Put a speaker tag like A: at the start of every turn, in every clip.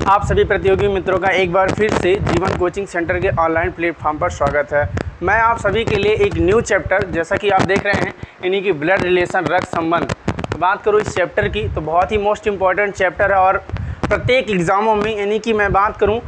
A: आप सभी प्रतियोगी मित्रों का एक बार फिर से जीवन कोचिंग सेंटर के ऑनलाइन प्लेटफॉर्म पर स्वागत है। मैं आप सभी के लिए एक न्यू चैप्टर, जैसा कि आप देख रहे हैं, यानी कि ब्लड रिलेशन, रक्त संबंध, बात करूँ इस चैप्टर की तो बहुत ही मोस्ट इम्पॉर्टेंट चैप्टर है। और प्रत्येक एग्ज़ामों में, यानी कि मैं बात करूँ,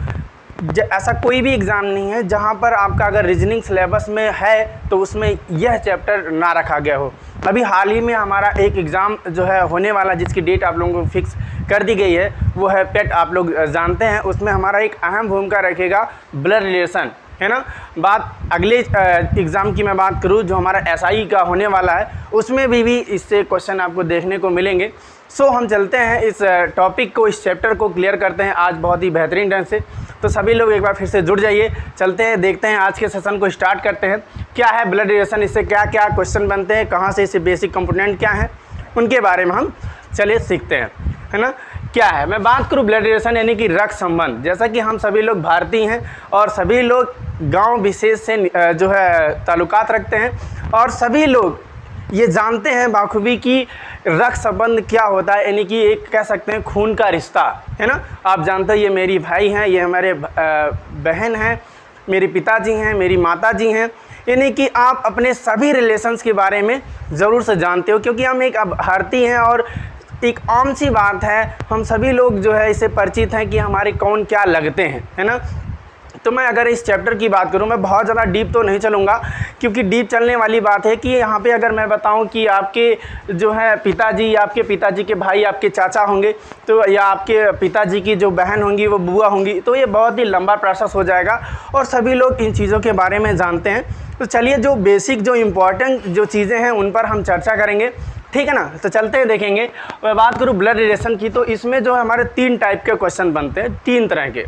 A: ऐसा कोई भी एग्ज़ाम नहीं है जहाँ पर आपका अगर रीजनिंग सिलेबस में है तो उसमें यह चैप्टर ना रखा गया हो। अभी हाल ही में हमारा एक एग्ज़ाम जो है होने वाला, जिसकी डेट आप लोगों को फिक्स कर दी गई है, वो है पेट। आप लोग जानते हैं उसमें हमारा एक अहम भूमिका रखेगा ब्लड रिलेशन, है ना। बात अगले एग्ज़ाम की मैं बात करूँ जो हमारा एसआई का होने वाला है, उसमें भी इससे क्वेश्चन आपको देखने को मिलेंगे। सो हम चलते हैं इस टॉपिक को, इस चैप्टर को क्लियर करते हैं आज बहुत ही बेहतरीन ढंग से। तो सभी लोग एक बार फिर से जुड़ जाइए, चलते हैं, देखते हैं, आज के सेशन को स्टार्ट करते हैं। क्या है ब्लड रिलेशन, इससे क्या क्या क्वेश्चन बनते हैं, कहाँ से इससे बेसिक कंपोनेंट क्या है, उनके बारे में हम चलिए सीखते हैं, है ना। क्या है, मैं बात करूँ ब्लड रिलेशन यानी कि रक्त संबंध। जैसा कि हम सभी लोग भारतीय हैं और सभी लोग गांव विशेष से जो है ताल्लुकात रखते हैं, और सभी लोग ये जानते हैं बाखूबी कि रक्त संबंध क्या होता है, यानी कि एक कह सकते हैं खून का रिश्ता, है ना। आप जानते हैं ये मेरी भाई हैं, ये हमारे बहन हैं, मेरे पिताजी हैं, मेरी माताजी हैं, यानी कि आप अपने सभी रिलेशंस के बारे में ज़रूर से जानते हो, क्योंकि हम एक भारतीय हैं और एक आम सी बात है, हम सभी लोग जो है इससे परिचित हैं कि हमारे कौन क्या लगते हैं, है ना। तो मैं अगर इस चैप्टर की बात करूं, मैं बहुत ज़्यादा डीप तो नहीं चलूँगा, क्योंकि डीप चलने वाली बात है कि यहाँ पे अगर मैं बताऊं कि आपके जो है पिताजी, या आपके पिताजी के भाई आपके चाचा होंगे, तो या आपके पिताजी की जो बहन होंगी वो बुआ होंगी, तो ये बहुत ही लंबा प्रोसेस हो जाएगा और सभी लोग इन चीज़ों के बारे में जानते हैं। तो चलिए, जो बेसिक, जो इम्पॉर्टेंट जो चीज़ें हैं उन पर हम चर्चा करेंगे, ठीक है ना। तो चलते हैं, देखेंगे। मैं बात करूँ ब्लड रिलेशन की, तो इसमें जो है हमारे 3 टाइप के क्वेश्चन बनते हैं, 3 तरह के।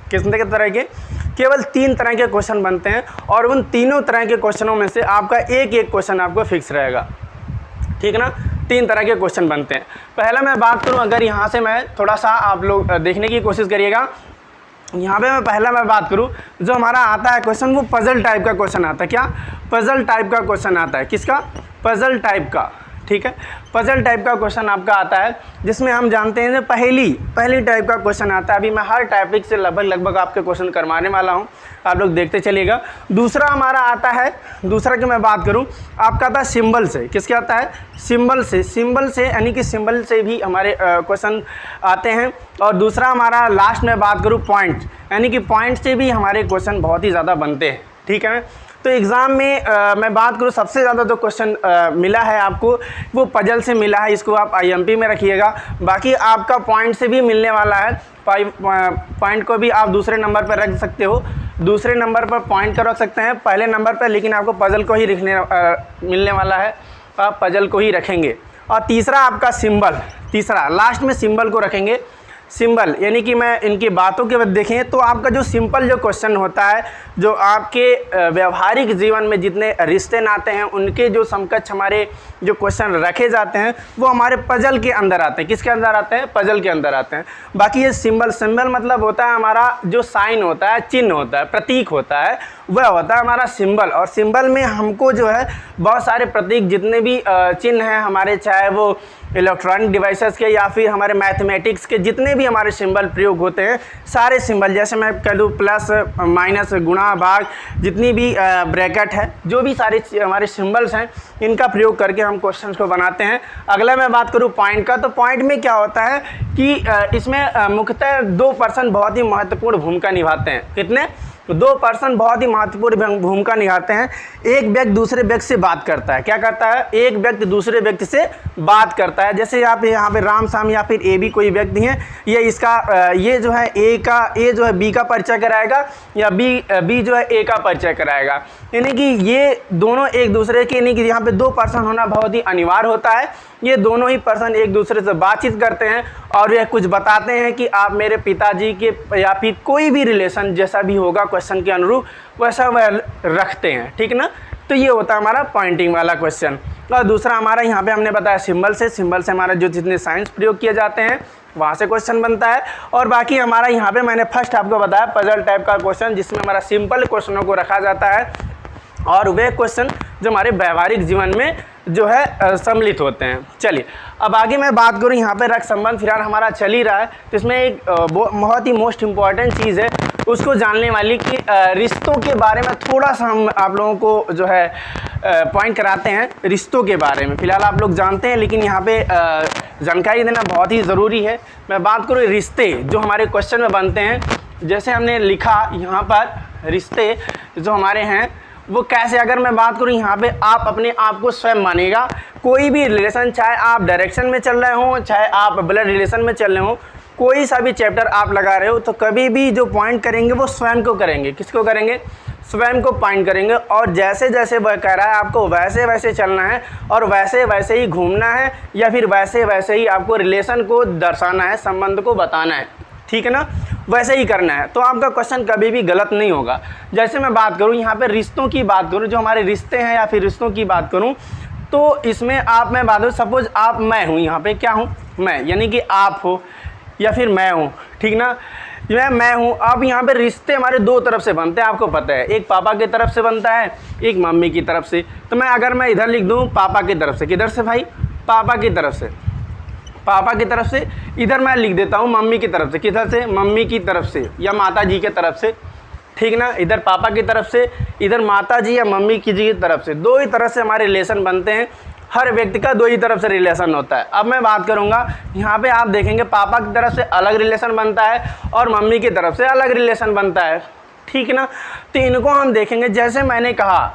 A: कितने के तरह के? केवल 3 तरह के क्वेश्चन बनते हैं, और उन तीनों तरह के क्वेश्चनों में से आपका एक एक क्वेश्चन आपको फिक्स रहेगा, ठीक है ना। 3 तरह के क्वेश्चन बनते हैं। पहला मैं बात करूं, अगर यहाँ से मैं थोड़ा सा आप लोग देखने की कोशिश करिएगा, यहाँ पे मैं बात करूं, जो हमारा आता है क्वेश्चन, वो पजल टाइप का क्वेश्चन आता है। क्या? पजल टाइप का क्वेश्चन आता है। किसका? पजल टाइप का, ठीक है। पजल टाइप का क्वेश्चन आपका आता है, जिसमें हम जानते हैं पहली टाइप का क्वेश्चन आता है। अभी मैं हर टॉपिक से लगभग आपके क्वेश्चन करवाने वाला हूं, आप लोग देखते चलिएगा। दूसरा हमारा आता है, दूसरा की मैं बात करूं, आपका आता है सिंबल से। किसके आता है? सिंबल से, यानी कि सिंबल से भी हमारे क्वेश्चन आते हैं। और दूसरा हमारा, लास्ट में बात करूँ, पॉइंट, यानी कि पॉइंट से भी हमारे क्वेश्चन बहुत ही ज़्यादा बनते हैं, ठीक है। तो एग्ज़ाम में मैं बात करूँ, सबसे ज़्यादा जो क्वेश्चन मिला है आपको, वो पजल से मिला है। इसको आप आईएमपी में रखिएगा। बाकी आपका पॉइंट से भी मिलने वाला है। पॉइंट को भी आप दूसरे नंबर पर रख सकते हो, दूसरे नंबर पर पॉइंट का रख सकते हैं, पहले नंबर पर लेकिन आपको पजल को ही मिलने वाला है, आप पजल को ही रखेंगे। और तीसरा आपका सिंबल, तीसरा लास्ट में सिंबल को रखेंगे। सिंबल यानी कि मैं इनकी बातों के बाद देखें तो आपका जो सिंपल जो क्वेश्चन होता है, जो आपके व्यवहारिक जीवन में जितने रिश्ते नाते हैं उनके जो समकक्ष हमारे जो क्वेश्चन रखे जाते हैं, वो हमारे पजल के अंदर आते हैं। किसके अंदर आते हैं? पजल के अंदर आते हैं। बाकी ये सिंबल मतलब होता है हमारा जो साइन होता है, चिन्ह होता है, प्रतीक होता है, वह होता है हमारा सिंबल। और सिंबल में हमको जो है बहुत सारे प्रतीक, जितने भी चिन्ह हैं हमारे, चाहे वो इलेक्ट्रॉनिक डिवाइसेस के या फिर हमारे मैथमेटिक्स के, जितने भी हमारे सिंबल प्रयोग होते हैं, सारे सिंबल, जैसे मैं कह दूँ प्लस, माइनस, गुणा, भाग, जितनी भी ब्रैकेट है, जो भी सारे हमारे सिंबल्स हैं, इनका प्रयोग करके हम क्वेश्चंस को बनाते हैं। अगला मैं बात करूँ पॉइंट का, तो पॉइंट में क्या होता है कि इसमें मुख्यतः 2 पर्सन बहुत ही महत्वपूर्ण भूमिका निभाते हैं। कितने? 2 पर्सन बहुत ही महत्वपूर्ण भूमिका निभाते हैं। एक व्यक्ति दूसरे व्यक्ति से बात करता है। क्या करता है? एक व्यक्ति दूसरे व्यक्ति से बात करता है। जैसे आप यहाँ पे राम साम या फिर ए बी कोई व्यक्ति हैं, ये इसका ये जो है ए जो है बी का परिचय कराएगा, या बी जो है ए का परिचय कराएगा। यानी कि ये दोनों एक दूसरे के, यानी कि यहाँ पे 2 पर्सन होना बहुत ही अनिवार्य होता है। ये दोनों ही पर्सन एक दूसरे से बातचीत करते हैं और यह कुछ बताते हैं कि आप मेरे पिताजी के, या फिर कोई भी रिलेशन जैसा भी होगा क्वेश्चन के अनुरूप, वैसा वह रखते हैं, ठीक ना। तो ये होता है हमारा पॉइंटिंग वाला क्वेश्चन। और दूसरा हमारा यहाँ पे हमने बताया सिंबल से हमारा जो जितने साइंस प्रयोग किए जाते हैं वहाँ से क्वेश्चन बनता है। और बाकी हमारा यहाँ पे मैंने फर्स्ट आपको बताया पजल टाइप का क्वेश्चन, जिसमें हमारा सिंपल क्वेश्चनों को रखा जाता है और वे क्वेश्चन जो हमारे व्यवहारिक जीवन में जो है सम्मिलित होते हैं। चलिए अब आगे मैं बात करूँ यहाँ पे रक्त संबंध फिलहाल हमारा चल ही रहा है, तो इसमें एक बहुत ही मोस्ट इम्पॉर्टेंट चीज़ है उसको जानने वाली कि रिश्तों के बारे में थोड़ा सा हम आप लोगों को जो है पॉइंट कराते हैं रिश्तों के बारे में। फिलहाल आप लोग जानते हैं लेकिन यहाँ पे जानकारी देना बहुत ही ज़रूरी है। मैं बात करूँ रिश्ते जो हमारे क्वेश्चन में बनते हैं, जैसे हमने लिखा यहाँ पर रिश्ते जो हमारे हैं वो कैसे, अगर मैं बात करूँ यहाँ पे आप अपने आप को स्वयं मानेगा, कोई भी रिलेशन चाहे आप डायरेक्शन में चल रहे हो चाहे आप ब्लड रिलेशन में चल रहे हो, कोई सा भी चैप्टर आप लगा रहे हो तो कभी भी जो पॉइंट करेंगे वो स्वयं को करेंगे। किसको करेंगे? स्वयं को पॉइंट करेंगे। और जैसे जैसे वह कह रहा है आपको वैसे वैसे चलना है और वैसे वैसे ही घूमना है या फिर वैसे वैसे ही आपको रिलेशन को दर्शाना है, संबंध को बताना है, ठीक है ना, वैसे ही करना है। तो आपका क्वेश्चन कभी भी गलत नहीं होगा। जैसे मैं बात करूँ यहाँ पे रिश्तों की बात करूँ, जो हमारे रिश्ते हैं या फिर रिश्तों की बात करूँ तो इसमें मैं बात करूँ सपोज आप मैं हूँ, यहाँ पे क्या हूँ? मैं, यानी कि आप हो या फिर मैं हूँ, ठीक ना, मैं हूँ। अब यहाँ पे रिश्ते हमारे दो तरफ से बनते हैं, आपको पता है, एक पापा की तरफ से बनता है एक मम्मी की तरफ से। तो अगर मैं इधर लिख दूँ पापा की तरफ से, किधर से भाई? पापा की तरफ से, पापा की तरफ से। इधर मैं लिख देता हूँ मम्मी की तरफ से, किधर से? मम्मी की तरफ से या माता जी की तरफ से, ठीक ना, इधर पापा की तरफ से, इधर माता जी या मम्मी की जी की तरफ से। दो ही तरफ से हमारे रिलेशन बनते हैं, हर व्यक्ति का दो ही तरफ से रिलेशन होता है। अब मैं बात करूंगा यहाँ पे आप देखेंगे पापा की तरफ से अलग रिलेशन बनता है और मम्मी की तरफ से अलग रिलेशन बनता है, ठीक ना। तो इनको हम देखेंगे, जैसे मैंने कहा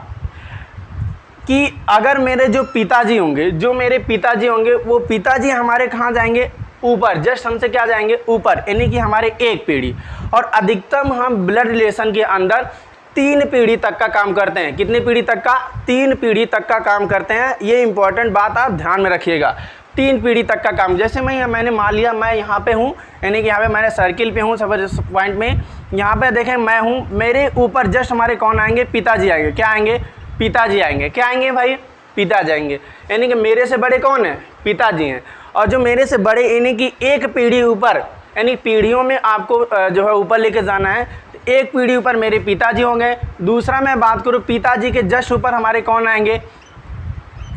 A: कि अगर मेरे जो पिताजी होंगे, जो मेरे पिताजी होंगे वो पिताजी हमारे कहाँ जाएंगे? ऊपर, जस्ट हमसे क्या जाएंगे? ऊपर, यानी कि हमारे एक पीढ़ी। और अधिकतम हम ब्लड रिलेशन के अंदर 3 पीढ़ी तक का काम करते हैं। कितनी पीढ़ी तक का? 3 पीढ़ी तक का काम करते हैं। ये इंपॉर्टेंट बात आप ध्यान में रखिएगा, 3 पीढ़ी तक का काम। जैसे मैंने मान लिया मैं यहाँ पे हूँ, यानी कि यहाँ पे मैंने सर्किल पे हूँ, सब पॉइंट में यहाँ पे देखें मैं हूँ, मेरे ऊपर जस्ट हमारे कौन आएंगे? पिताजी आएंगे। क्या आएंगे? पिताजी आएंगे। क्या आएंगे भाई? पिताजी आएंगे। यानी कि मेरे से बड़े कौन है? पिताजी हैं। और जो मेरे से बड़े यानी कि एक पीढ़ी ऊपर, यानी पीढ़ियों में आपको जो है ऊपर लेके जाना है, एक पीढ़ी ऊपर मेरे पिताजी होंगे। दूसरा मैं बात करूँ पिताजी के जस्ट ऊपर हमारे कौन आएंगे?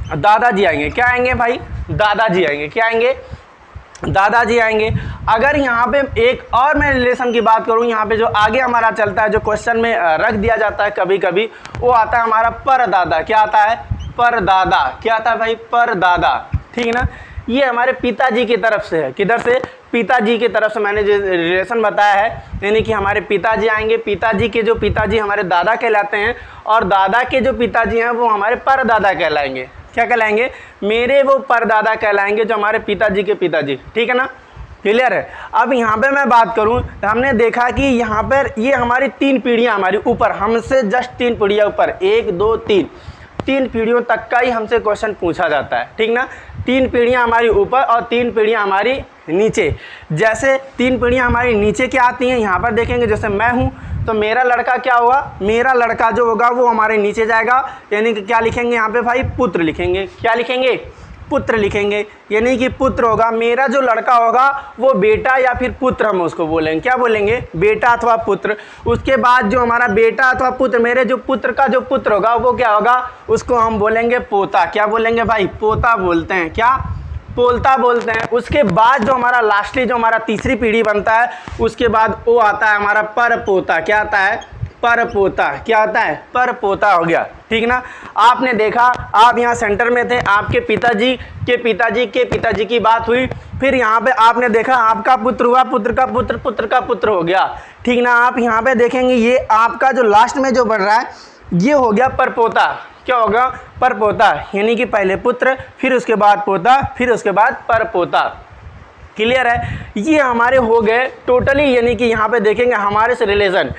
A: दादाजी आएंगे। क्या आएंगे भाई? दादाजी आएंगे। क्या आएंगे? दादाजी आएंगे। अगर यहाँ पे एक और मैं रिलेशन की बात करूँ, यहाँ पे जो आगे हमारा चलता है, जो क्वेश्चन में रख दिया जाता है कभी कभी, वो आता है हमारा परदादा। क्या आता है? परदादा। क्या आता है भाई? परदादा, ठीक है ना। ये हमारे पिताजी की तरफ से है। किधर से? पिताजी की तरफ से मैंने जो रिलेशन बताया है, यानी कि हमारे पिताजी आएंगे, पिताजी के जो पिताजी हमारे दादा कहलाते हैं और दादा के जो पिताजी हैं वो हमारे परदादा कहलाएंगे। क्या कहलाएंगे? मेरे वो परदादा कहलाएंगे जो हमारे पिताजी के पिताजी, ठीक है ना, क्लियर है। अब यहाँ पे मैं बात करूँ, हमने देखा कि यहाँ पर ये हमारी 3 पीढ़ियाँ हमारी ऊपर, हमसे जस्ट 3 पीढ़ियाँ ऊपर, 1 2 3 पीढ़ियों तक का ही हमसे क्वेश्चन पूछा जाता है, ठीक ना। 3 पीढ़ियाँ हमारी ऊपर और 3 पीढ़ियाँ हमारी नीचे। जैसे 3 पीढ़ियाँ हमारी नीचे क्या आती हैं, यहाँ पर देखेंगे, जैसे मैं हूँ तो मेरा लड़का क्या होगा? मेरा लड़का जो होगा वो हमारे नीचे जाएगा, यानी कि क्या लिखेंगे यहाँ पे भाई? पुत्र लिखेंगे। क्या लिखेंगे? पुत्र लिखेंगे, यानी कि पुत्र होगा। मेरा जो लड़का होगा वो बेटा या फिर पुत्र हम उसको बोलेंगे। क्या बोलेंगे? बेटा अथवा पुत्र। उसके बाद जो हमारा बेटा अथवा पुत्र, मेरे जो पुत्र का जो पुत्र होगा वो क्या होगा? उसको हम बोलेंगे पोता। क्या बोलेंगे भाई? पोता बोलते हैं। क्या? पोता बोलते हैं। उसके बाद जो हमारा लास्टली जो हमारा तीसरी पीढ़ी बनता है, उसके बाद वो आता है हमारा परपोता। क्या आता है? परपोता। क्या आता है? परपोता हो गया, ठीक ना। आपने देखा, आप यहाँ सेंटर में थे, आपके पिताजी के पिताजी के पिताजी की बात हुई, फिर यहाँ पे आपने देखा आपका पुत्र हुआ, पुत्र का पुत्र, पुत्र का पुत्र हो गया, ठीक ना। आप यहाँ पे देखेंगे ये आपका जो लास्ट में जो बन रहा है ये हो गया परपोता। क्या होगा? परपोता, यानी कि पहले पुत्र, फिर उसके बाद पोता, फिर उसके बाद परपोता। क्लियर है? ये हमारे हो गए टोटली, यानी कि यहाँ पे देखेंगे हमारे से रिलेशन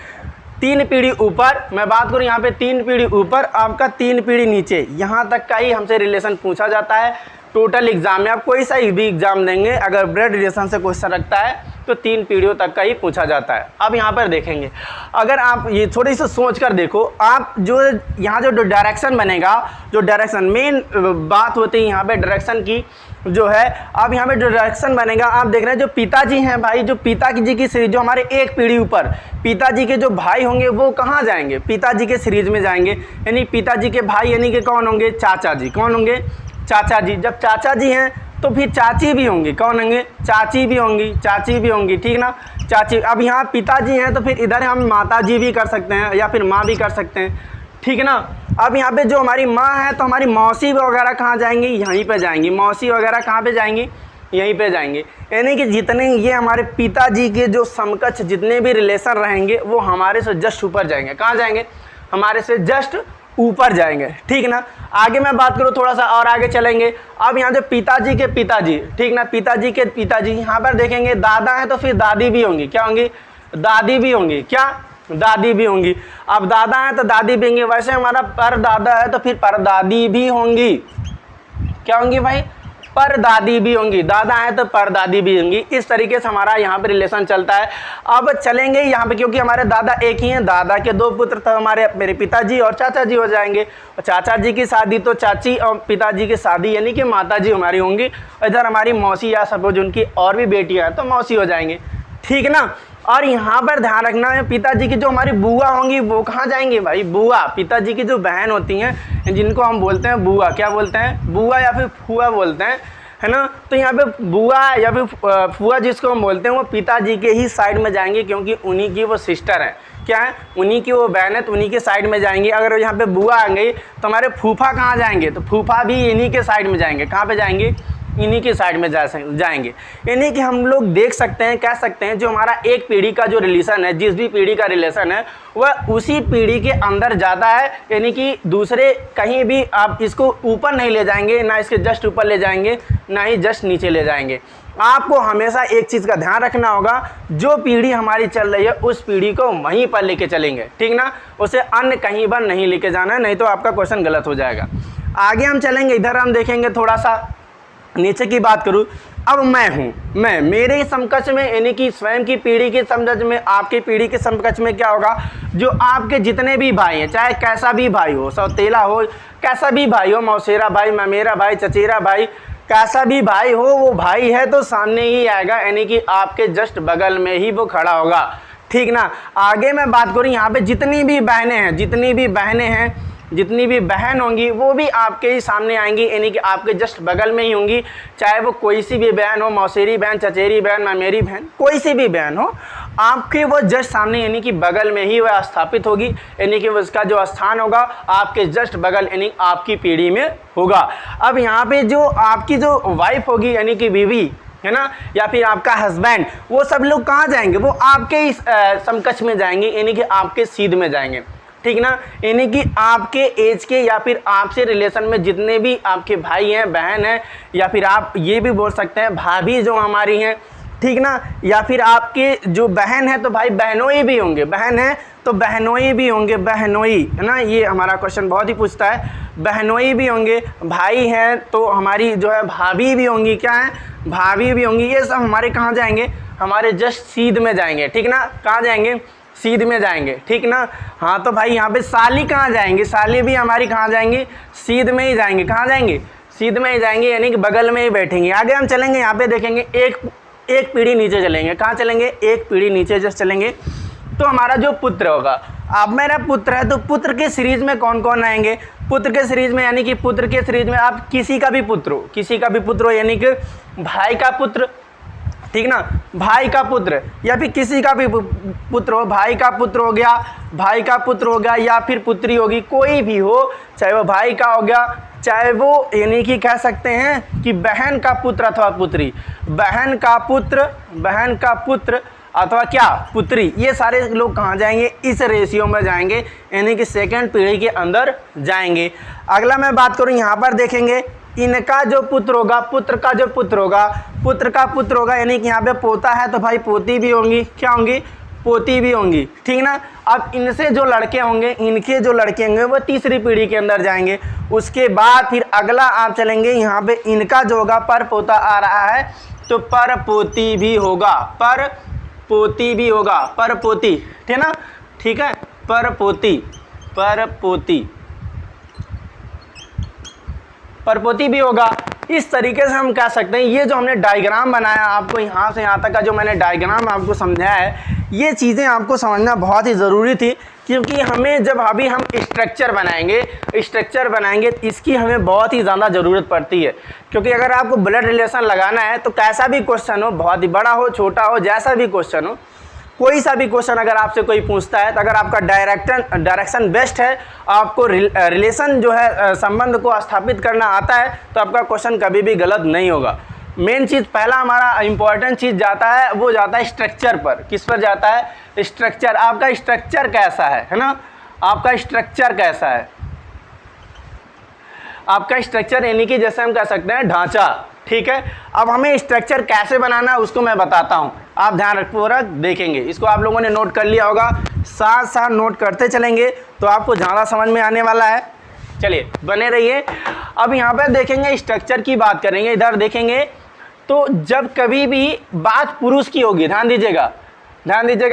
A: 3 पीढ़ी ऊपर, मैं बात करूँ यहाँ पे 3 पीढ़ी ऊपर, आपका 3 पीढ़ी नीचे, यहाँ तक का ही हमसे रिलेशन पूछा जाता है। टोटल एग्जाम में आप कोई सा भी एग्जाम देंगे, अगर ब्लड रिलेशन से क्वेश्चन रखता है तो 3 पीढ़ियों तक का ही पूछा जाता है। अब यहाँ पर देखेंगे, अगर आप ये थोड़ी सी सोच कर देखो, आप जो यहाँ जो डायरेक्शन बनेगा, जो डायरेक्शन मेन बात होती है यहाँ पे डायरेक्शन की, जो है अब यहाँ पे जो डायरेक्शन बनेगा आप देख रहे हैं, जो पिताजी हैं भाई, जो पिताजी की सीरीज जो हमारे एक पीढ़ी ऊपर पिताजी के जो भाई होंगे वो कहाँ जाएंगे, पिताजी के सीरीज में जाएंगे, यानी पिताजी के भाई यानी कि कौन होंगे, चाचा जी। कौन होंगे, चाचा जी। जब चाचा जी हैं तो फिर चाची भी होंगी, कौन होंगे, चाची भी होंगी, चाची भी होंगी, ठीक ना, चाची। अब यहाँ पिताजी हैं तो फिर इधर हम माता जी भी कर सकते हैं या फिर माँ भी कर सकते हैं, ठीक है ना। अब यहाँ पे जो हमारी माँ है तो हमारी मौसी वगैरह कहाँ जाएंगी, यहीं पे जाएंगी, मौसी वगैरह कहाँ पे जाएंगी, यहीं पे जाएंगे। यानी कि जितने ये हमारे पिताजी के जो समकक्ष जितने भी रिलेशन रहेंगे वो हमारे से जस्ट ऊपर जाएंगे, कहाँ जाएंगे, हमारे से जस्ट ऊपर जाएंगे, ठीक ना। आगे मैं बात करूँ थोड़ा सा और आगे चलेंगे। अब यहाँ जो पिताजी के पिताजी, ठीक ना, पिताजी के पिताजी, यहाँ पर देखेंगे दादा है तो फिर दादी भी होंगी, क्या होंगी, दादी भी होंगी, क्या, दादी भी होंगी। अब दादा है तो दादी भी होंगी, वैसे हमारा परदादा है तो फिर परदादी भी होंगी, क्या होंगी भाई, परदादी भी होंगी, दादा है तो परदादी भी होंगी। इस तरीके से हमारा यहाँ पे रिलेशन चलता है। अब चलेंगे यहाँ पे, क्योंकि हमारे दादा एक ही हैं, दादा के दो पुत्र तो हमारे मेरे पिताजी और चाचा जी हो जाएंगे, और चाचा जी की शादी तो चाची और पिताजी की शादी यानी कि माता जी हमारी होंगी, और इधर हमारी मौसी या सपोज उनकी और भी बेटियाँ हैं तो मौसी हो जाएंगे, ठीक ना। और यहाँ पर ध्यान रखना है, पिताजी की जो हमारी बुआ होंगी वो कहाँ जाएंगी भाई, बुआ। पिताजी की जो बहन होती हैं जिनको हम बोलते हैं बुआ, क्या बोलते हैं, बुआ या फिर फुआ बोलते हैं, है ना। तो यहाँ पे बुआ या फिर फुआ जिसको हम बोलते हैं वो पिताजी के ही साइड में जाएंगे, क्योंकि उन्हीं की वो सिस्टर है, क्या है, उन्हीं की वो बहन है तो उन्हीं के साइड में जाएंगे। अगर यहाँ पे बुआ आ गई तो हमारे फूफा कहाँ जाएंगे, तो फूफा भी इन्हीं के साइड में जाएंगे, कहाँ पे जाएंगे, इन्हीं के साइड में जाएंगे। यानी कि हम लोग देख सकते हैं, कह सकते हैं जो हमारा एक पीढ़ी का जो रिलेशन है, जिस भी पीढ़ी का रिलेशन है वह उसी पीढ़ी के अंदर ज़्यादा है, यानी कि दूसरे कहीं भी आप इसको ऊपर नहीं ले जाएंगे, ना इसके जस्ट ऊपर ले जाएंगे, ना ही जस्ट नीचे ले जाएंगे। आपको हमेशा एक चीज़ का ध्यान रखना होगा, जो पीढ़ी हमारी चल रही है उस पीढ़ी को वहीं पर लेके चलेंगे, ठीक ना, उसे अन्य कहीं पर नहीं लेके जाना है, नहीं तो आपका क्वेश्चन गलत हो जाएगा। आगे हम चलेंगे, इधर हम देखेंगे थोड़ा सा नीचे की बात करूं। अब मैं हूं, मैं मेरे समकक्ष में यानी कि स्वयं की पीढ़ी के समकक्ष में, आपकी पीढ़ी के समकक्ष में क्या होगा, जो आपके जितने भी भाई हैं, चाहे कैसा भी भाई हो, सौतेला हो, कैसा भी भाई हो, मौसेरा भाई, ममेरा भाई, चचेरा भाई, कैसा भी भाई हो, वो भाई है तो सामने ही आएगा, यानी कि आपके जस्ट बगल में ही वो खड़ा होगा, ठीक ना। आगे मैं बात करूँ, यहाँ पे जितनी भी बहनें हैं, जितनी भी बहन होंगी वो भी आपके ही सामने आएंगी, यानी कि आपके जस्ट बगल में ही होंगी, चाहे वो कोई सी भी बहन हो, मौसेरी बहन, चचेरी बहन, ममेरी बहन, कोई सी भी बहन हो, आपके वो जस्ट सामने यानी कि बगल में ही वह स्थापित होगी, यानी कि उसका जो स्थान होगा आपके जस्ट बगल यानी आपकी पीढ़ी में होगा। अब यहाँ पे जो आपकी जो वाइफ होगी यानी कि बीवी है ना, या फिर आपका हस्बैंड, वो सब लोग कहाँ जाएंगे, वो आपके ही समकक्ष में जाएंगे, यानी कि आपके सीध में जाएंगे, ठीक ना। यानी कि आपके एज के या फिर आपसे रिलेशन में जितने भी आपके भाई हैं, बहन हैं, या फिर आप ये भी बोल सकते हैं भाभी जो हमारी हैं, ठीक ना, या फिर आपके जो बहन है तो भाई बहनोई भी होंगे, बहन है तो बहनोई भी होंगे, बहनोई, है ना, ये हमारा क्वेश्चन बहुत ही पूछता है, बहनोई भी होंगे। भाई हैं तो हमारी जो है भाभी भी होंगी, क्या है, भाभी भी होंगी। ये सब हमारे कहाँ जाएंगे, हमारे जस्ट सीध में जाएंगे, ठीक ना, कहाँ जाएंगे, सीध में जाएंगे, ठीक ना। हाँ तो भाई यहाँ पे साली कहाँ जाएंगे, साली भी हमारी कहाँ जाएंगी, सीध में ही जाएंगे, कहाँ जाएंगे, सीध में ही जाएंगे, यानी कि बगल में ही बैठेंगे। आगे हम चलेंगे, यहाँ पे देखेंगे एक पीढ़ी नीचे चलेंगे, कहाँ चलेंगे, एक पीढ़ी नीचे जस्ट चलेंगे तो हमारा जो पुत्र होगा, अब मेरा पुत्र है तो पुत्र के सीरीज में कौन कौन आएंगे, पुत्र के सीरीज में यानी कि पुत्र के सीरीज में आप किसी का भी पुत्र हो, यानी कि भाई का पुत्र, ठीक ना, भाई का पुत्र या फिर किसी का भी पुत्र हो, भाई का पुत्र हो गया या फिर पुत्री होगी, कोई भी हो, चाहे वो भाई का हो गया, चाहे वो यानी कि कह सकते हैं कि बहन का पुत्र अथवा पुत्री, बहन का पुत्र अथवा क्या, पुत्री, ये सारे लोग कहाँ जाएंगे, इस रेशियो में जाएंगे, यानी कि सेकंड पीढ़ी के अंदर जाएंगे। अगला मैं बात करूँ, यहाँ पर देखेंगे इनका जो पुत्र होगा, पुत्र का पुत्र होगा, यानी कि यहाँ पे पोता है तो भाई पोती भी होंगी, क्या होंगी, पोती भी होंगी, ठीक ना। अब इनसे जो लड़के होंगे, इनके जो लड़के होंगे वो तीसरी पीढ़ी के अंदर जाएंगे। उसके बाद फिर अगला आप चलेंगे, यहाँ पे इनका जो होगा पर पोता आ रहा है तो पर पोती भी होगा, पर पोती, ठीक ना, ठीक है, पर पोती, परपोती भी होगा। इस तरीके से हम कह सकते हैं ये जो हमने डायग्राम बनाया आपको यहाँ से यहाँ तक का जो मैंने डायग्राम आपको समझाया है, ये चीज़ें आपको समझना बहुत ही ज़रूरी थी, क्योंकि हमें जब अभी हम स्ट्रक्चर बनाएंगे इसकी हमें बहुत ही ज़्यादा ज़रूरत पड़ती है। क्योंकि अगर आपको ब्लड रिलेशन लगाना है तो कैसा भी क्वेश्चन हो, बहुत ही बड़ा हो छोटा हो, जैसा भी क्वेश्चन हो, कोई सा भी क्वेश्चन अगर आपसे कोई पूछता है तो अगर आपका डायरेक्शन बेस्ट है, आपको रिलेशन जो है संबंध को स्थापित करना आता है, तो आपका क्वेश्चन कभी भी गलत नहीं होगा। मेन चीज़ पहला हमारा इंपॉर्टेंट चीज़ जाता है, वो जाता है स्ट्रक्चर पर। किस पर जाता है? स्ट्रक्चर। आपका स्ट्रक्चर कैसा है ना? आपका स्ट्रक्चर कैसा है? आपका स्ट्रक्चर यानी कि जैसे हम कह सकते हैं ढांचा, ठीक है। अब हमें स्ट्रक्चर कैसे बनाना है उसको मैं बताता हूँ, आप ध्यानपूर्वक देखेंगे। इसको आप लोगों ने नोट कर लिया होगा, साथ साथ नोट करते चलेंगे तो आपको ज़्यादा समझ में आने वाला है। चलिए बने रहिए। अब यहाँ पर देखेंगे स्ट्रक्चर की बात करेंगे, इधर देखेंगे तो जब कभी भी बात पुरुष की होगी, ध्यान दीजिएगा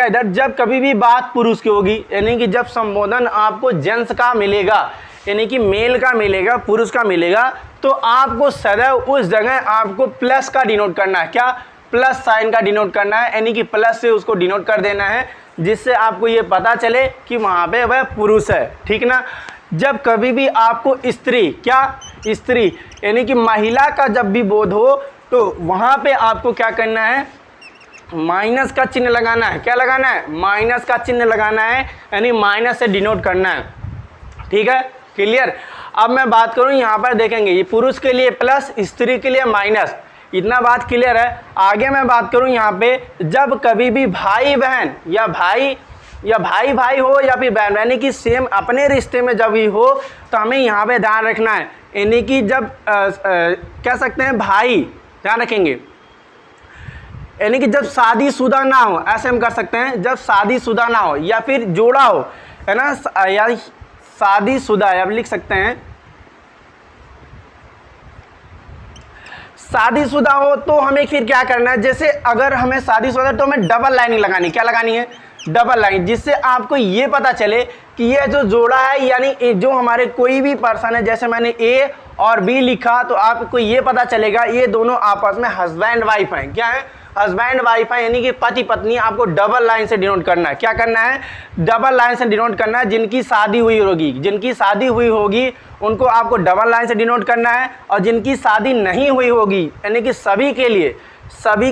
A: इधर, जब कभी भी बात पुरुष की होगी यानी कि जब संबोधन आपको जेंट्स का मिलेगा, यानी कि मेल का मिलेगा, पुरुष का मिलेगा, तो आपको सदैव उस जगह आपको प्लस का डिनोट करना है। क्या? प्लस साइन का डिनोट करना है, यानी कि प्लस से उसको डिनोट कर देना है, जिससे आपको ये पता चले कि वहाँ पे वह पुरुष है, ठीक ना। जब कभी भी आपको स्त्री, क्या? स्त्री यानी कि महिला का जब भी बोध हो तो वहाँ पे आपको क्या करना है? माइनस का चिन्ह लगाना है। क्या लगाना है? माइनस का चिन्ह लगाना है, यानी माइनस से डिनोट करना है, ठीक है। क्लियर? अब मैं बात करूं यहाँ पर देखेंगे, ये पुरुष के लिए प्लस, स्त्री के लिए माइनस, इतना बात क्लियर है। आगे मैं बात करूं यहाँ पे, जब कभी भी भाई बहन या भाई भाई हो या फिर बहन, यानी कि सेम अपने रिश्ते में जब भी हो तो हमें यहाँ पे ध्यान रखना है, यानी कि जब कह सकते हैं भाई, ध्यान रखेंगे, यानी कि जब शादीशुदा ना हो, ऐसे हम कर सकते हैं, जब शादीशुदा ना हो या फिर जोड़ा हो, है ना, या शादीशुदा, अब लिख सकते हैं शादीशुदा हो तो हमें फिर क्या करना है? जैसे अगर हमें शादीशुदा तो हमें डबल लाइनिंग लगानी। क्या लगानी है? डबल लाइन, जिससे आपको ये पता चले कि ये जो जोड़ा है, यानी जो हमारे कोई भी पर्सन है, जैसे मैंने ए और बी लिखा तो आपको ये पता चलेगा ये दोनों आपस में हस्बैंड वाइफ हैं। क्या है? हस्बैंड वाइफ है, यानी कि पति पत्नी। आपको डबल लाइन से डिनोट करना है। क्या करना है? डबल लाइन से डिनोट करना है। जिनकी शादी हुई होगी उनको आपको डबल लाइन से डिनोट करना है, और जिनकी शादी नहीं हुई होगी यानी कि सभी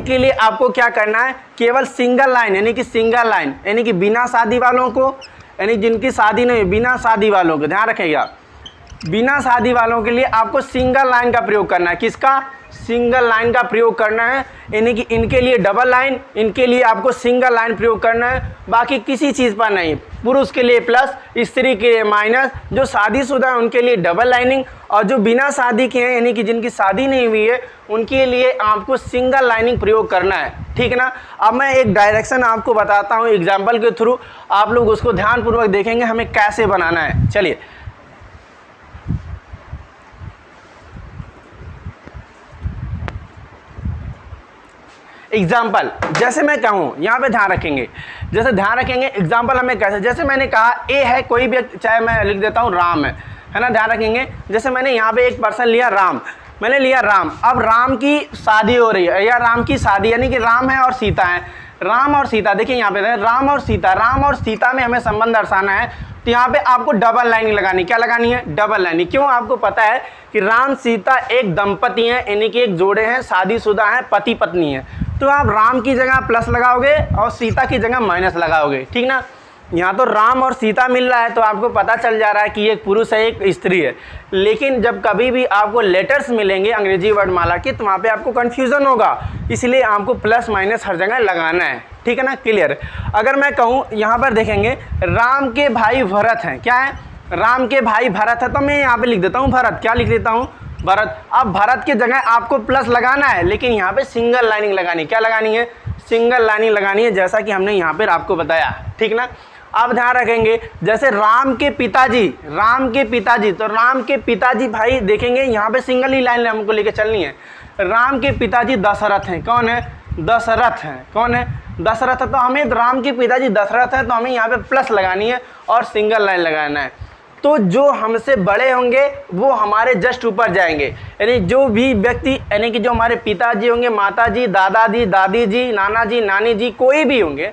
A: के लिए आपको क्या करना है? केवल सिंगल लाइन, यानी कि सिंगल लाइन, यानी कि बिना शादी वालों को, यानी जिनकी शादी नहीं, बिना शादी वालों को, ध्यान रखिएगा, बिना शादी वालों के लिए आपको सिंगल लाइन का प्रयोग करना है। किसका? सिंगल लाइन का प्रयोग करना है, यानी कि इनके लिए डबल लाइन, इनके लिए आपको सिंगल लाइन प्रयोग करना है, बाकी किसी चीज़ पर नहीं। पुरुष के लिए प्लस, स्त्री के लिए माइनस, जो शादीशुदा है उनके लिए डबल लाइनिंग, और जो बिना शादी के हैं यानी कि जिनकी शादी नहीं हुई है उनके लिए आपको सिंगल लाइनिंग प्रयोग करना है, ठीक ना। अब मैं एक डायरेक्शन आपको बताता हूँ एग्जाम्पल के थ्रू, आप लोग उसको ध्यानपूर्वक देखेंगे हमें कैसे बनाना है। चलिए एग्जाम्पल, जैसे मैं कहूँ यहाँ पे ध्यान रखेंगे, एग्जाम्पल हमें कैसे, जैसे मैंने कहा ए है, कोई भी, चाहे मैं लिख देता हूँ राम है ना, ध्यान रखेंगे। जैसे मैंने यहाँ पे एक पर्सन लिया राम, मैंने लिया राम, अब राम की शादी हो रही है, या राम की शादी, यानी कि राम है और सीता है, राम और सीता, देखिए यहाँ पे राम और सीता में हमें संबंध दर्शाना है, तो यहाँ पे आपको डबल लाइनिंग लगानी। क्या लगानी है? Double lining. क्यों? आपको पता है कि राम सीता एक दंपति हैं, यानी कि एक जोड़े हैं, शादीशुदा हैं, पति पत्नी हैं, तो आप राम की जगह प्लस लगाओगे और सीता की जगह माइनस लगाओगे, ठीक ना। यहाँ तो राम और सीता मिल रहा है तो आपको पता चल जा रहा है कि एक पुरुष है एक स्त्री है, लेकिन जब कभी भी आपको लेटर्स मिलेंगे अंग्रेजी वर्णमाला के तो वहाँ पे आपको कन्फ्यूज़न होगा, इसलिए आपको प्लस माइनस हर जगह लगाना है, ठीक है ना। क्लियर? अगर मैं कहूँ यहाँ पर देखेंगे राम के भाई भरत हैं, क्या है? राम के भाई भरत है, तो मैं यहाँ पे लिख देता हूँ भरत। क्या लिख देता हूँ? भरत। अब भरत की जगह आपको प्लस लगाना है, लेकिन यहाँ पे सिंगल लाइनिंग लगानी। क्या लगानी है? सिंगल लाइनिंग लगानी है, जैसा कि हमने यहाँ पर आपको बताया, ठीक ना। अब ध्यान रखेंगे, जैसे राम के पिताजी, तो राम के पिताजी भाई देखेंगे यहाँ पे सिंगल ही लाइन हमको लेके चलनी है। राम के पिताजी दशरथ हैं, कौन है? दशरथ हैं, कौन है? दशरथ। तो हमें राम के पिताजी दशरथ हैं, तो हमें यहाँ पे प्लस लगानी है और सिंगल लाइन लगाना है। तो जो हमसे बड़े होंगे वो हमारे जस्ट ऊपर जाएंगे, यानी जो भी व्यक्ति, यानी कि जो हमारे पिताजी होंगे, माताजी, दादाजी, दादी जी, नाना जी, नानी जी, कोई भी होंगे,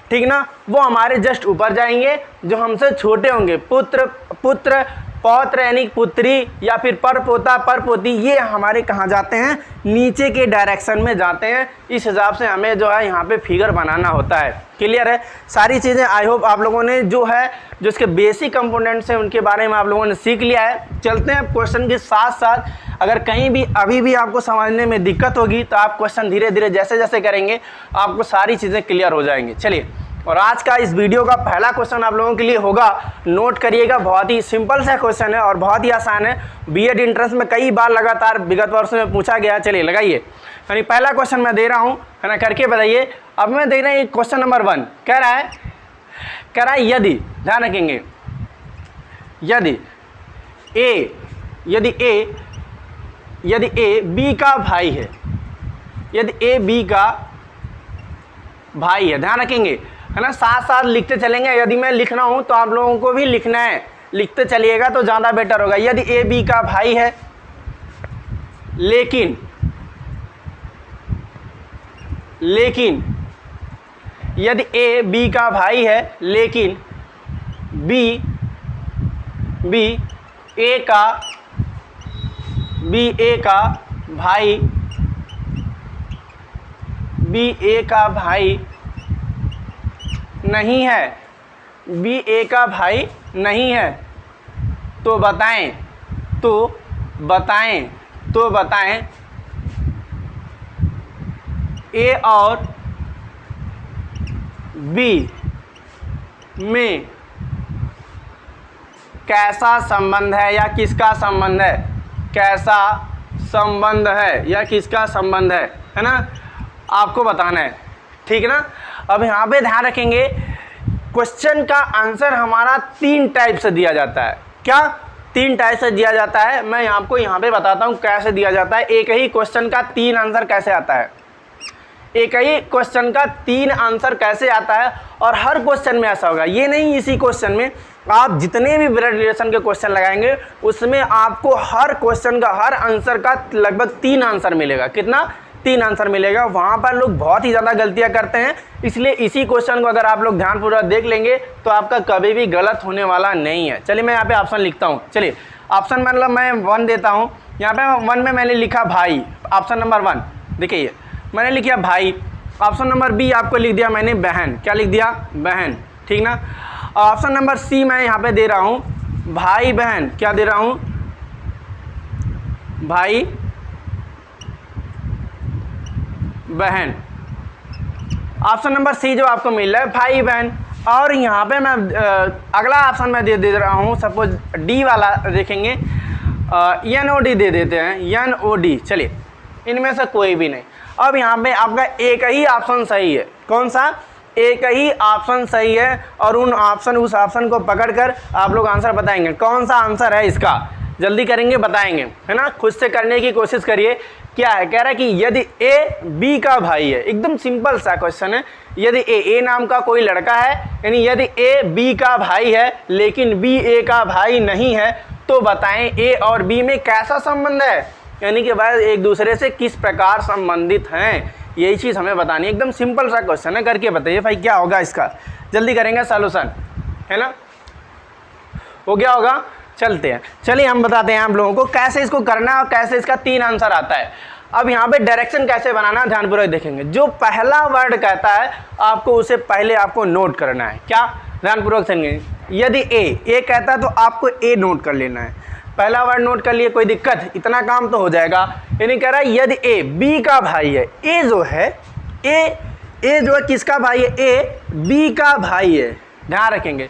A: ठीक ना, वो हमारे जस्ट ऊपर जाएंगे। जो हमसे छोटे होंगे, पुत्र, पुत्र, पौत्र यानी पुत्री या फिर पर पोता, पर पोती, ये हमारे कहाँ जाते हैं, नीचे के डायरेक्शन में जाते हैं। इस हिसाब से हमें जो है यहाँ पे फिगर बनाना होता है। क्लियर है सारी चीज़ें? आई होप आप लोगों ने जो है जो इसके बेसिक कंपोनेंट्स हैं उनके बारे में आप लोगों ने सीख लिया है। चलते हैं क्वेश्चन के साथ साथ, अगर कहीं भी अभी भी आपको समझने में दिक्कत होगी तो आप क्वेश्चन धीरे धीरे जैसे जैसे करेंगे आपको सारी चीज़ें क्लियर हो जाएंगी। चलिए, और आज का इस वीडियो का पहला क्वेश्चन आप लोगों के लिए होगा, नोट करिएगा, बहुत ही सिंपल सा क्वेश्चन है और बहुत ही आसान है। बीएड एंट्रेंस में कई बार लगातार विगत वर्षों में पूछा गया। चलिए लगाइए, यानी पहला क्वेश्चन मैं दे रहा हूँ, है ना, करके बताइए। अब मैं दे रहा हूँ क्वेश्चन नंबर 1, कह रहा है यदि, ध्यान रखेंगे, यदि ए बी का भाई है, यदि ए बी का भाई है, ध्यान रखेंगे, है ना, साथ साथ लिखते चलेंगे। यदि मैं लिख रहा हूं तो आप लोगों को भी लिखना है, लिखते चलिएगा तो ज़्यादा बेटर होगा। यदि ए बी का भाई है लेकिन यदि ए बी का भाई है लेकिन बी ए का भाई नहीं है, बी ए का भाई नहीं है, तो बताएं ए और बी में कैसा संबंध है या किसका संबंध है, कैसा संबंध है या किसका संबंध है ना, आपको बताना है, ठीक है ना। अब यहाँ पे ध्यान रखेंगे, क्वेश्चन का आंसर हमारा 3 टाइप से दिया जाता है। क्या 3 टाइप से दिया जाता है? मैं आपको यहाँ पे बताता हूँ कैसे दिया जाता है। एक ही क्वेश्चन का 3 आंसर कैसे आता है, एक ही क्वेश्चन का 3 आंसर कैसे आता है, और हर क्वेश्चन में ऐसा होगा। ये नहीं इसी क्वेश्चन में, आप जितने भी ब्लड रिलेशन के क्वेश्चन लगाएंगे उसमें आपको हर क्वेश्चन का, हर आंसर का लगभग 3 आंसर मिलेगा। कितना? 3 आंसर मिलेगा। वहाँ पर लोग बहुत ही ज़्यादा गलतियाँ करते हैं, इसलिए इसी क्वेश्चन को अगर आप लोग ध्यानपूर्वक देख लेंगे तो आपका कभी भी गलत होने वाला नहीं है। चलिए मैं यहाँ पे ऑप्शन लिखता हूँ। चलिए ऑप्शन मतलब मैं 1 देता हूँ। यहाँ पे 1 में मैंने लिखा भाई, ऑप्शन नंबर 1 देखिए, मैंने लिखा भाई। ऑप्शन नंबर बी आपको लिख दिया मैंने बहन, क्या लिख दिया? बहन, ठीक ना। ऑप्शन नंबर सी मैं यहाँ पे दे रहा हूँ भाई बहन, क्या दे रहा हूँ? भाई बहन। ऑप्शन नंबर सी जो आपको मिल रहा है भाई बहन। और यहाँ पे मैं अगला ऑप्शन मैं दे रहा हूँ, सपोज डी वाला देखेंगे, NOD दे देते हैं, NOD। चलिए इनमें से कोई भी नहीं। अब यहाँ पे आपका एक ही ऑप्शन सही है। कौन सा? एक ही ऑप्शन सही है, और उस ऑप्शन को पकड़कर आप लोग आंसर बताएंगे। कौन सा आंसर है इसका? जल्दी करेंगे, बताएंगे, है ना। खुद से करने की कोशिश करिए। क्या है? कह रहा है कि यदि ए बी का भाई है, एकदम सिंपल सा क्वेश्चन है। यदि ए नाम का कोई लड़का है, यानी यदि ए बी का भाई है लेकिन बी ए का भाई नहीं है, तो बताएं ए और बी में कैसा संबंध है, यानी कि भाई एक दूसरे से किस प्रकार संबंधित हैं। यही चीज़ हमें बतानी है। एकदम सिंपल सा क्वेश्चन है, करके बताइए भाई क्या होगा इसका। जल्दी करेंगे सॉल्यूशन, है ना। हो गया होगा? चलते हैं। चलिए हम बताते हैं आप लोगों को कैसे इसको करना है और कैसे इसका 3 आंसर आता है। अब यहाँ पे डायरेक्शन कैसे बनाना है ध्यानपूर्वक देखेंगे। जो पहला वर्ड कहता है आपको उसे पहले आपको नोट करना है। क्या? ध्यानपूर्वक सुनिए। यदि ए कहता है तो आपको ए नोट कर लेना है। पहला वर्ड नोट कर लिए, कोई दिक्कत? इतना काम तो हो जाएगा। यानी कह रहा है यदि ए बी का भाई है, ए जो है ए जो है किसका भाई है? ए बी का भाई है। ध्यान रखेंगे,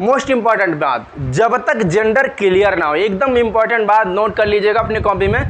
A: मोस्ट इंपॉर्टेंट बात, जब तक जेंडर क्लियर ना हो, एकदम इंपॉर्टेंट बात नोट कर लीजिएगा अपनी कॉपी में।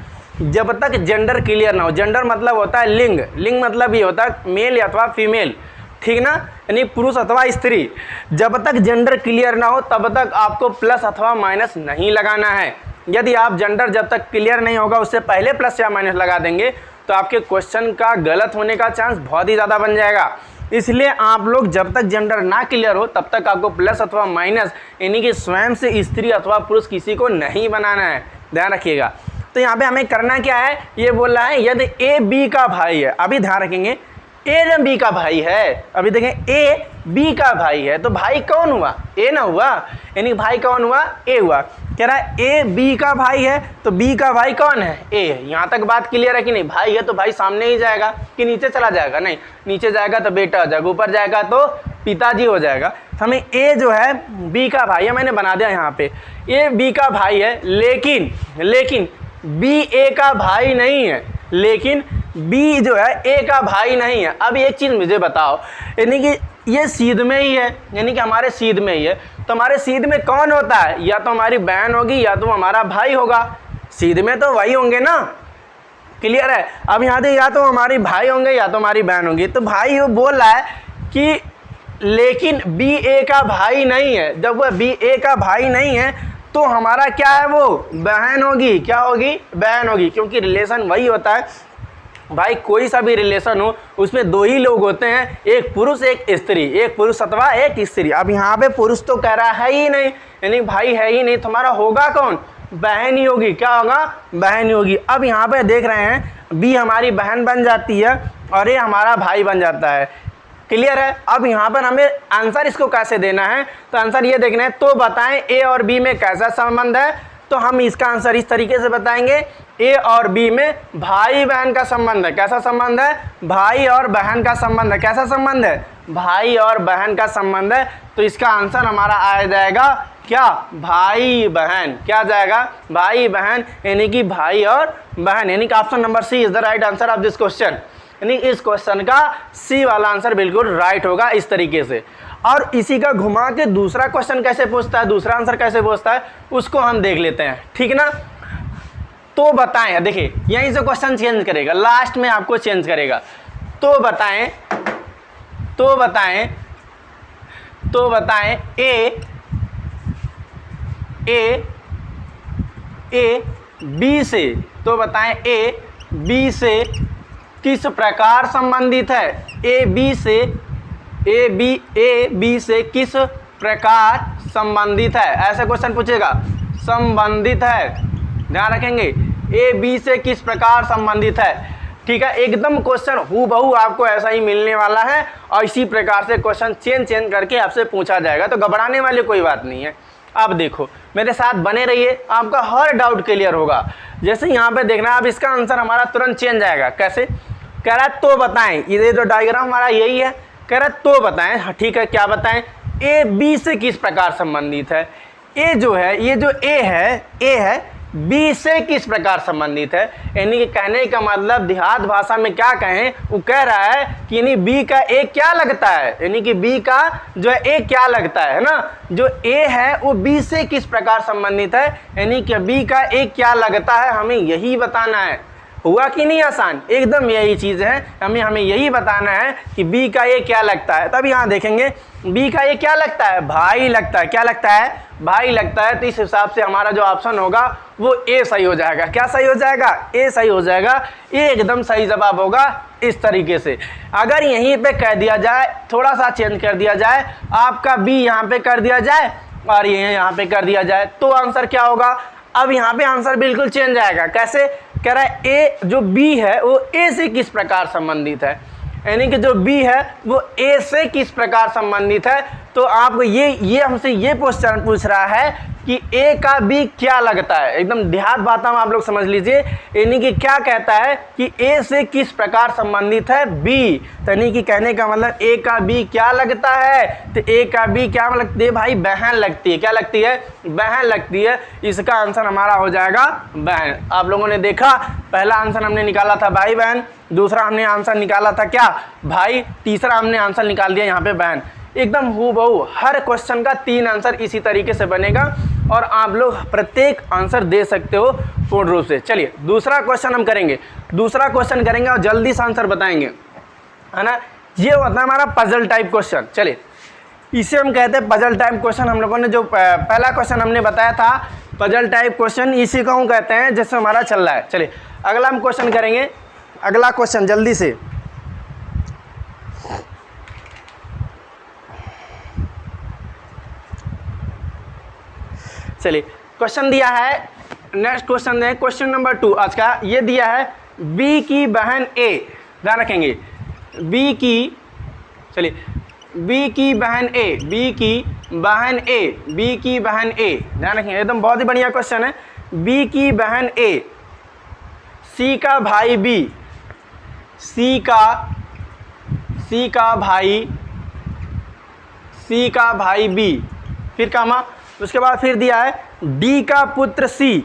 A: जब तक जेंडर क्लियर ना हो, जेंडर मतलब होता है लिंग, लिंग मतलब ये होता है मेल अथवा फीमेल, ठीक ना, यानी पुरुष अथवा स्त्री। जब तक जेंडर क्लियर ना हो तब तक आपको प्लस अथवा माइनस नहीं लगाना है। यदि आप जेंडर जब तक क्लियर नहीं होगा उससे पहले प्लस या माइनस लगा देंगे तो आपके क्वेश्चन का गलत होने का चांस बहुत ही ज़्यादा बन जाएगा। इसलिए आप लोग जब तक जेंडर ना क्लियर हो तब तक आपको प्लस अथवा माइनस यानी कि स्वयं से स्त्री अथवा पुरुष किसी को नहीं बनाना है, ध्यान रखिएगा। तो यहाँ पे हमें करना क्या है, ये बोल रहा है यदि ए बी का भाई है, अभी ध्यान रखेंगे ए न बी का भाई है, अभी देखें ए बी का भाई है तो भाई कौन हुआ, ए ना हुआ, यानी भाई कौन हुआ, ए हुआ। कह रहा है ए बी का भाई है तो बी का भाई कौन है, ए है। यहाँ तक बात क्लियर है कि नहीं, भाई है तो भाई सामने ही जाएगा कि नीचे चला जाएगा, नहीं नीचे जाएगा तो बेटा हो जाएगा, ऊपर जाएगा तो पिताजी हो जाएगा। तो हमें ए जो है बी का भाई है, मैंने बना दिया यहाँ पे ए बी का भाई है, लेकिन बी ए का भाई नहीं है, लेकिन बी जो है ए का भाई नहीं है। अब एक चीज़ मुझे बताओ, यानी कि ये सीध में ही है, यानी कि हमारे सीध में ही है, तो हमारे सीध में कौन होता है, या तो हमारी बहन होगी या तो हमारा भाई होगा, सीध में तो वही होंगे ना, क्लियर है। अब यहाँ से या तो हमारी भाई होंगे या तो हमारी बहन होंगी, तो भाई वो बोल रहा है कि लेकिन बी ए का भाई नहीं है, जब वह बी ए का भाई नहीं है तो हमारा क्या है, वो बहन होगी, क्या होगी, बहन होगी, क्योंकि रिलेशन वही होता है भाई, कोई सा भी रिलेशन हो उसमें दो ही लोग होते हैं, एक पुरुष एक स्त्री, एक पुरुष अथवा एक स्त्री। अब यहाँ पे पुरुष तो कह रहा है ही नहीं, यानी भाई है ही नहीं, तुम्हारा होगा कौन, बहन ही होगी, क्या होगा, बहन ही होगी। अब यहाँ पे देख रहे हैं बी हमारी बहन बन जाती है और ये हमारा भाई बन जाता है, क्लियर है। अब यहाँ पर हमें आंसर इसको कैसे देना है, तो आंसर ये देखना है, तो बताएं ए और बी में कैसा संबंध है, तो हम इसका आंसर इस तरीके से बताएंगे, ए और बी में भाई बहन का संबंध है, कैसा संबंध है, भाई और बहन का संबंध है, कैसा संबंध है, भाई और बहन का संबंध है। तो इसका आंसर हमारा आ जाएगा क्या, भाई बहन, क्या जाएगा, भाई बहन, यानी कि भाई और बहन, यानी कि option number C is the right answer of this question, यानी इस क्वेश्चन का सी वाला आंसर बिल्कुल राइट होगा इस तरीके से। और इसी का घुमा के दूसरा क्वेश्चन कैसे पूछता है, दूसरा आंसर कैसे पूछता है, उसको हम देख लेते हैं, ठीक ना। तो बताएं, देखिए यहीं से क्वेश्चन चेंज करेगा, लास्ट में आपको चेंज करेगा, तो बताएं ए बी से, तो बताएं ए बी से किस प्रकार संबंधित है, ए बी से किस प्रकार संबंधित है, ऐसा क्वेश्चन पूछेगा, संबंधित है, ध्यान रखेंगे, ए बी से किस प्रकार संबंधित है, ठीक है। एकदम क्वेश्चन हूबहू आपको ऐसा ही मिलने वाला है और इसी प्रकार से क्वेश्चन चेंज करके आपसे पूछा जाएगा, तो घबराने वाली कोई बात नहीं है। अब देखो मेरे साथ बने रहिए, आपका हर डाउट क्लियर होगा। जैसे यहाँ पे देखना, अब इसका आंसर हमारा तुरंत चेंज आएगा, कैसे, कह रहा है तो बताएं, ये जो डायग्राम हमारा यही है, कह रहा है तो बताएं, हाँ ठीक है, क्या बताएं, ए बी से किस प्रकार संबंधित है, ए जो है, ये जो ए है बी से किस प्रकार संबंधित है, यानी कि कहने का मतलब देहात भाषा में क्या कहें, वो कह रहा है कि यानी बी का ए क्या लगता है, यानी कि बी का जो है ए क्या लगता है ना, जो ए है वो बी से किस प्रकार संबंधित है, यानी कि बी का ए क्या लगता है, हमें यही बताना है। हुआ कि नहीं आसान, एकदम यही चीज़ है, हमें यही बताना है कि बी का ए क्या लगता है। तब यहाँ देखेंगे बी का ए क्या लगता है, भाई लगता है, क्या लगता है, भाई लगता है, तो इस हिसाब से हमारा जो ऑप्शन होगा वो ए सही हो जाएगा, क्या सही हो जाएगा, ए सही हो जाएगा, ए एकदम सही जवाब होगा इस तरीके से। अगर यहीं पे कह दिया जाए, थोड़ा सा चेंज कर दिया जाए, आपका बी यहाँ पे कर दिया जाए और ये यहाँ पे कर दिया जाए, तो आंसर क्या होगा, अब यहाँ पे आंसर बिल्कुल चेंज आएगा, कैसे, कह रहा है ए जो बी है वो ए से किस प्रकार संबंधित है, यानी कि जो बी है वो ए से किस प्रकार संबंधित है। तो आपको ये हमसे ये क्वेश्चन पूछ रहा है कि ए का बी क्या लगता है, एकदम देहात भाषा में आप लोग समझ लीजिए, यानी कि क्या कहता है कि ए से किस प्रकार संबंधित है बी, यानी कि कहने का मतलब ए का बी क्या लगता है, तो ए का बी क्या लगती है भाई, बहन लगती है, क्या लगती है, बहन लगती है। इसका आंसर हमारा हो जाएगा बहन। आप लोगों ने देखा, पहला आंसर हमने निकाला था भाई बहन, दूसरा हमने आंसर निकाला था क्या, भाई, तीसरा हमने आंसर निकाल दिया यहाँ पे बहन। एकदम हूबहू हर क्वेश्चन का 3 आंसर इसी तरीके से बनेगा और आप लोग प्रत्येक आंसर दे सकते हो पूर्ण रूप से। चलिए दूसरा क्वेश्चन हम करेंगे, दूसरा क्वेश्चन करेंगे और जल्दी से आंसर बताएंगे, है ना। ये होता है हमारा पजल टाइप क्वेश्चन। चलिए इसे हम कहते हैं पजल टाइप क्वेश्चन। हम लोगों ने जो पहला क्वेश्चन हमने बताया था पजल टाइप क्वेश्चन, इसी को हम कहते हैं जैसे हमारा चल रहा है। चलिए अगला हम क्वेश्चन करेंगे, अगला क्वेश्चन जल्दी से। चलिए क्वेश्चन दिया है, नेक्स्ट क्वेश्चन है क्वेश्चन नंबर 2 आज का। ये दिया है बी की बहन ए, ध्यान रखेंगे बी की, चलिए बी की बहन ए, बी की बहन ए, बी की बहन ए, ध्यान रखेंगे एकदम बहुत ही बढ़िया क्वेश्चन है। बी की बहन ए, सी का भाई बी, सी का भाई बी, फिर कामा, उसके बाद फिर दिया है डी का पुत्र सी,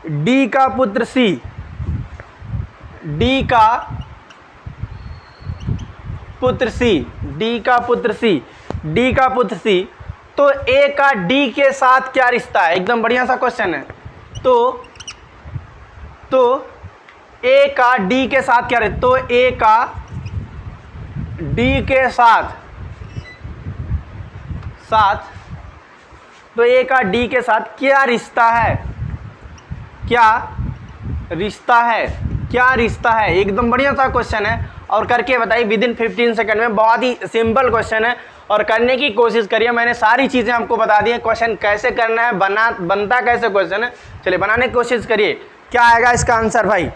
A: डी का पुत्र सी, डी का पुत्र सी, डी का पुत्र सी, डी का पुत्र सी। तो ए का डी के साथ क्या रिश्ता है, एकदम बढ़िया सा क्वेश्चन है। तो ए का डी के साथ क्या रिश्ता, तो ए का डी के साथ तो ए का डी के साथ क्या रिश्ता है, क्या रिश्ता है, क्या रिश्ता है, एकदम बढ़िया सा क्वेश्चन है। और करके बताइए विद इन 15 सेकंड में, बहुत ही सिंपल क्वेश्चन है और करने की कोशिश करिए। मैंने सारी चीज़ें आपको बता दी हैं, क्वेश्चन कैसे करना है, बनता कैसे क्वेश्चन है। चलिए बनाने की कोशिश करिए, क्या आएगा इसका आंसर भाई।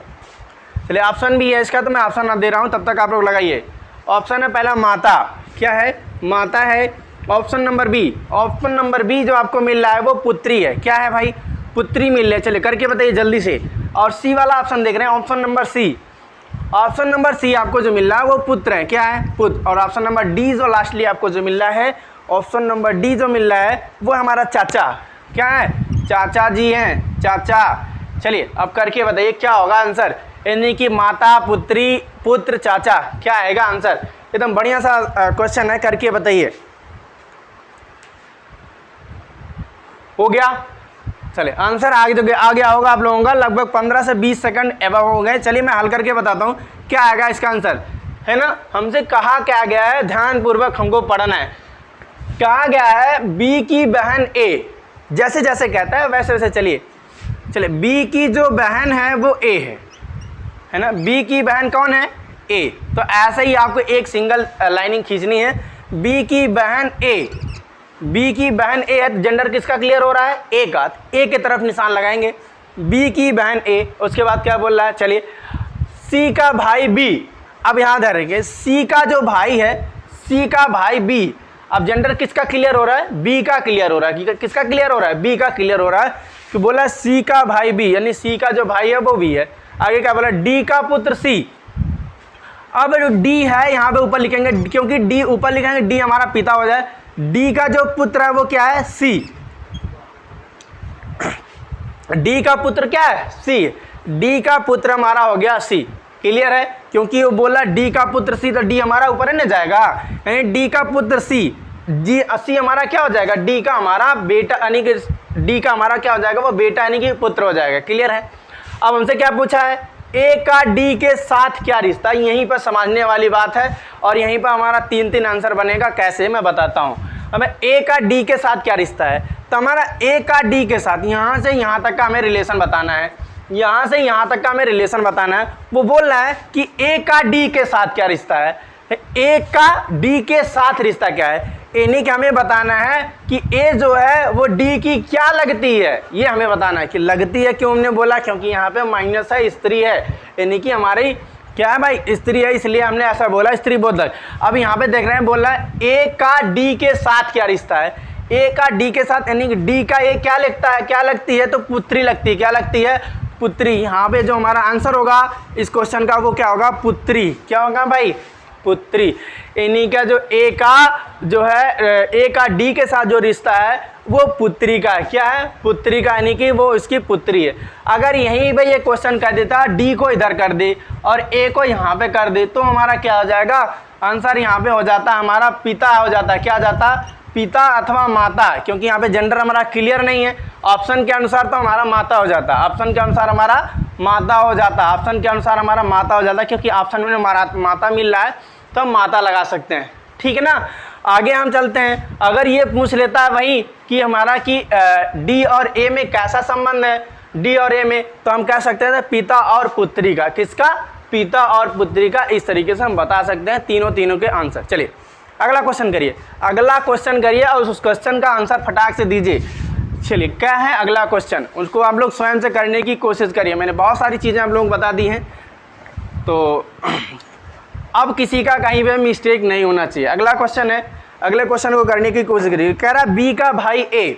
A: चलिए ऑप्शन भी है इसका, तो मैं ऑप्शन आप दे रहा हूँ, तब तक आप लोग लगाइए। ऑप्शन है पहला माता, क्या है, माता है। Option number B, option number B जो आपको मिल रहा है वो पुत्री है, क्या है भाई, पुत्री मिल रही है। चलिए करके बताइए जल्दी से। और सी वाला ऑप्शन देख रहे हैं, option number C, option number C आपको जो मिल रहा है वो पुत्र है, क्या है, पुत्र। और ऑप्शन नंबर डी जो लास्टली आपको जो मिल रहा है, ऑप्शन नंबर डी जो मिल रहा है वो हमारा चाचा, क्या है, चाचा जी हैं, चाचा। चलिए अब करके बताइए क्या होगा आंसर, यानी कि माता, पुत्री, पुत्र, चाचा, क्या आएगा आंसर। एकदम बढ़िया सा क्वेश्चन है, करके बताइए। हो गया, चलिए आंसर आ गया होगा आप लोगों का, लगभग 15 से 20 सेकंड एबव हो गए। चलिए मैं हल करके बताता हूँ क्या आएगा इसका आंसर, है ना। हमसे कहा क्या गया है, ध्यानपूर्वक हमको पढ़ना है। कहा गया है बी की बहन ए, जैसे जैसे कहता है वैसे वैसे चलिए बी की जो बहन है वो ए है ना। बी की बहन कौन है, ए। तो ऐसे ही आपको एक सिंगल लाइनिंग खींचनी है, बी की बहन ए, बी की बहन ए है, जेंडर किसका क्लियर हो रहा है, ए का, ए के तरफ निशान लगाएंगे, बी की बहन ए। उसके बाद क्या बोल रहा है, चलिए सी का भाई बी। अब यहाँ ध्यान रखिए, सी का जो भाई है, सी का भाई बी। अब जेंडर किसका क्लियर हो रहा है, बी का क्लियर हो रहा है, किसका क्लियर हो रहा है, बी का क्लियर हो रहा है। तो बोला सी का भाई बी, यानी सी का जो भाई है वो बी है। आगे क्या बोला, डी का पुत्र सी। अब जो डी है यहाँ पे ऊपर लिखेंगे, क्योंकि डी ऊपर लिखेंगे, डी हमारा पिता हो जाए। डी का जो पुत्र है वो क्या है, सी। डी का पुत्र क्या है, सी। डी का पुत्र हमारा हो गया सी, क्लियर है, क्योंकि वो बोला डी का पुत्र सी, तो डी हमारा ऊपर है ना जाएगा, यानी डी का पुत्र सी। जी सी हमारा क्या हो जाएगा, डी का हमारा बेटा, यानी कि डी का हमारा क्या हो जाएगा, वो बेटा यानी कि पुत्र हो जाएगा, क्लियर है। अब हमसे क्या पूछा है, ए का डी के साथ क्या रिश्ता, यहीं पर समझने वाली बात है और यहीं पर हमारा 3 आंसर बनेगा। कैसे, मैं बताता हूँ। हमें ए का डी के साथ क्या रिश्ता है, तो हमारा ए का डी के साथ यहाँ से यहाँ तक का हमें रिलेशन बताना है, यहाँ से यहाँ तक का हमें रिलेशन बताना है। वो बोल रहा है कि ए का डी के साथ क्या रिश्ता है, ए का डी के साथ रिश्ता क्या है, यानी कि हमें बताना है कि ए जो है वो डी की क्या लगती है, ये हमें बताना है कि लगती है। क्यों हमने बोला, क्योंकि यहाँ पे माइनस है, स्त्री है, यानी कि हमारी क्या है भाई, स्त्री है, इसलिए हमने ऐसा बोला, स्त्री बोधक। अब यहाँ पे देख रहे हैं, बोल रहा है ए का डी के साथ क्या रिश्ता है, ए का डी के साथ, यानी कि डी का ए क्या लगता है, क्या लगती है, तो पुत्री लगती है, क्या लगती है, पुत्री। यहाँ पे जो हमारा आंसर होगा इस क्वेश्चन का वो क्या होगा, पुत्री। क्या होगा भाई, पुत्री। यानी का जो ए का जो है, ए का डी के साथ जो रिश्ता है वो पुत्री का है, क्या है, पुत्री का, यानी कि वो इसकी पुत्री है। अगर यहीं पे ये क्वेश्चन कह देता डी को इधर कर दे और ए को यहाँ पे कर दे, तो हमारा क्या हो जाएगा, आंसर यहाँ पे हो जाता हमारा पिता हो जाता, क्या जाता, पिता अथवा माता, क्योंकि यहाँ पे जेंडर हमारा क्लियर नहीं है। ऑप्शन के अनुसार तो हमारा माता हो जाता, ऑप्शन के अनुसार हमारा माता हो जाता, ऑप्शन के अनुसार हमारा माता हो जाता, क्योंकि ऑप्शन में हमारा माता मिल रहा है तो हम माता लगा सकते हैं, ठीक है ना। आगे हम चलते हैं। अगर ये पूछ लेता है वही कि हमारा कि डी और ए में कैसा संबंध है, डी और ए में, तो हम कह सकते हैं पिता और पुत्री का, किसका, पिता और पुत्री का। इस तरीके से हम बता सकते हैं तीनों के आंसर। चलिए अगला क्वेश्चन करिए, अगला क्वेश्चन करिए और उस क्वेश्चन का आंसर फटाक से दीजिए। चलिए क्या है अगला क्वेश्चन, उसको आप लोग स्वयं से करने की कोशिश करिए। मैंने बहुत सारी चीज़ें आप लोगों को बता दी हैं, तो अब किसी का कहीं पे मिस्टेक नहीं होना चाहिए। अगला क्वेश्चन है, अगले क्वेश्चन को करने की कोशिश करिए। कह रहा बी का भाई ए,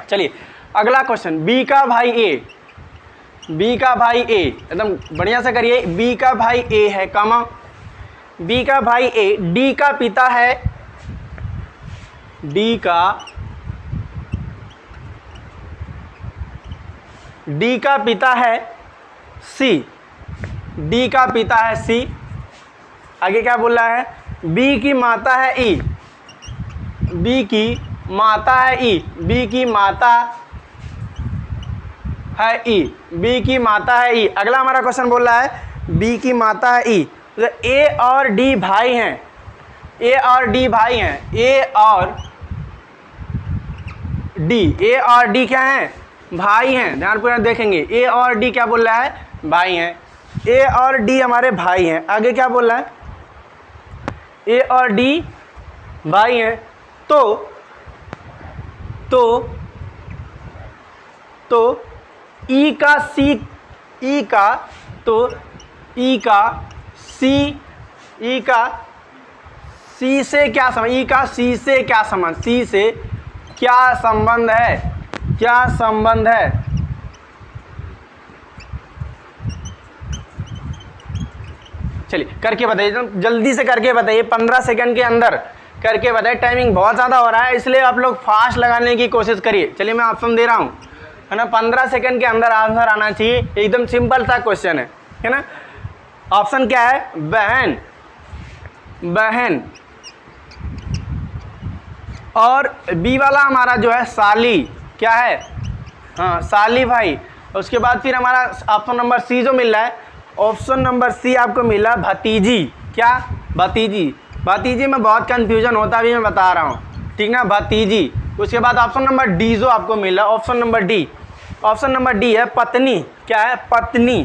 A: चलिए अगला क्वेश्चन, बी का भाई ए, बी का भाई ए, एकदम बढ़िया से करिए। बी का भाई ए है कमा, बी का भाई ए, डी का पिता है, डी का पिता है सी, डी का पिता है सी। आगे क्या बोल रहा है, बी की माता है ई, बी की माता है ई, बी की माता है ई, बी की माता है ई। अगला हमारा क्वेश्चन बोल रहा है बी की माता है ई, तो ए और डी भाई हैं, ए और डी भाई हैं, ए और डी, ए और डी क्या हैं, भाई हैं। ध्यानपूर्वक देखेंगे, ए और डी क्या बोल रहा है, भाई हैं, ए और डी हमारे भाई हैं। आगे क्या बोल रहा है, ए और डी भाई हैं, तो ई का सी, ई का, तो ई का सी, ई का सी से क्या संबंध, ई का सी से क्या संबंध, सी से क्या संबंध है, क्या संबंध है। चलिए करके बताइए, जल्दी से करके बताइए, 15 सेकंड के अंदर करके बताइए। टाइमिंग बहुत ज़्यादा हो रहा है, इसलिए आप लोग फास्ट लगाने की कोशिश करिए। चलिए मैं ऑप्शन दे रहा हूँ, है ना, 15 सेकंड के अंदर आंसर आना चाहिए। एकदम सिंपल सा क्वेश्चन है ना। ऑप्शन क्या है, बहन, बहन, और बी वाला हमारा जो है साली, क्या है, हाँ साली भाई। उसके बाद फिर हमारा ऑप्शन नंबर सी जो मिल रहा है, ऑप्शन नंबर सी आपको मिला भतीजी, क्या, भतीजी, भतीजी में बहुत कन्फ्यूजन होता भी, मैं बता रहा हूँ, ठीक ना, भतीजी। उसके बाद ऑप्शन नंबर डी जो आपको मिला, option number D, option number D है पत्नी, क्या है, पत्नी।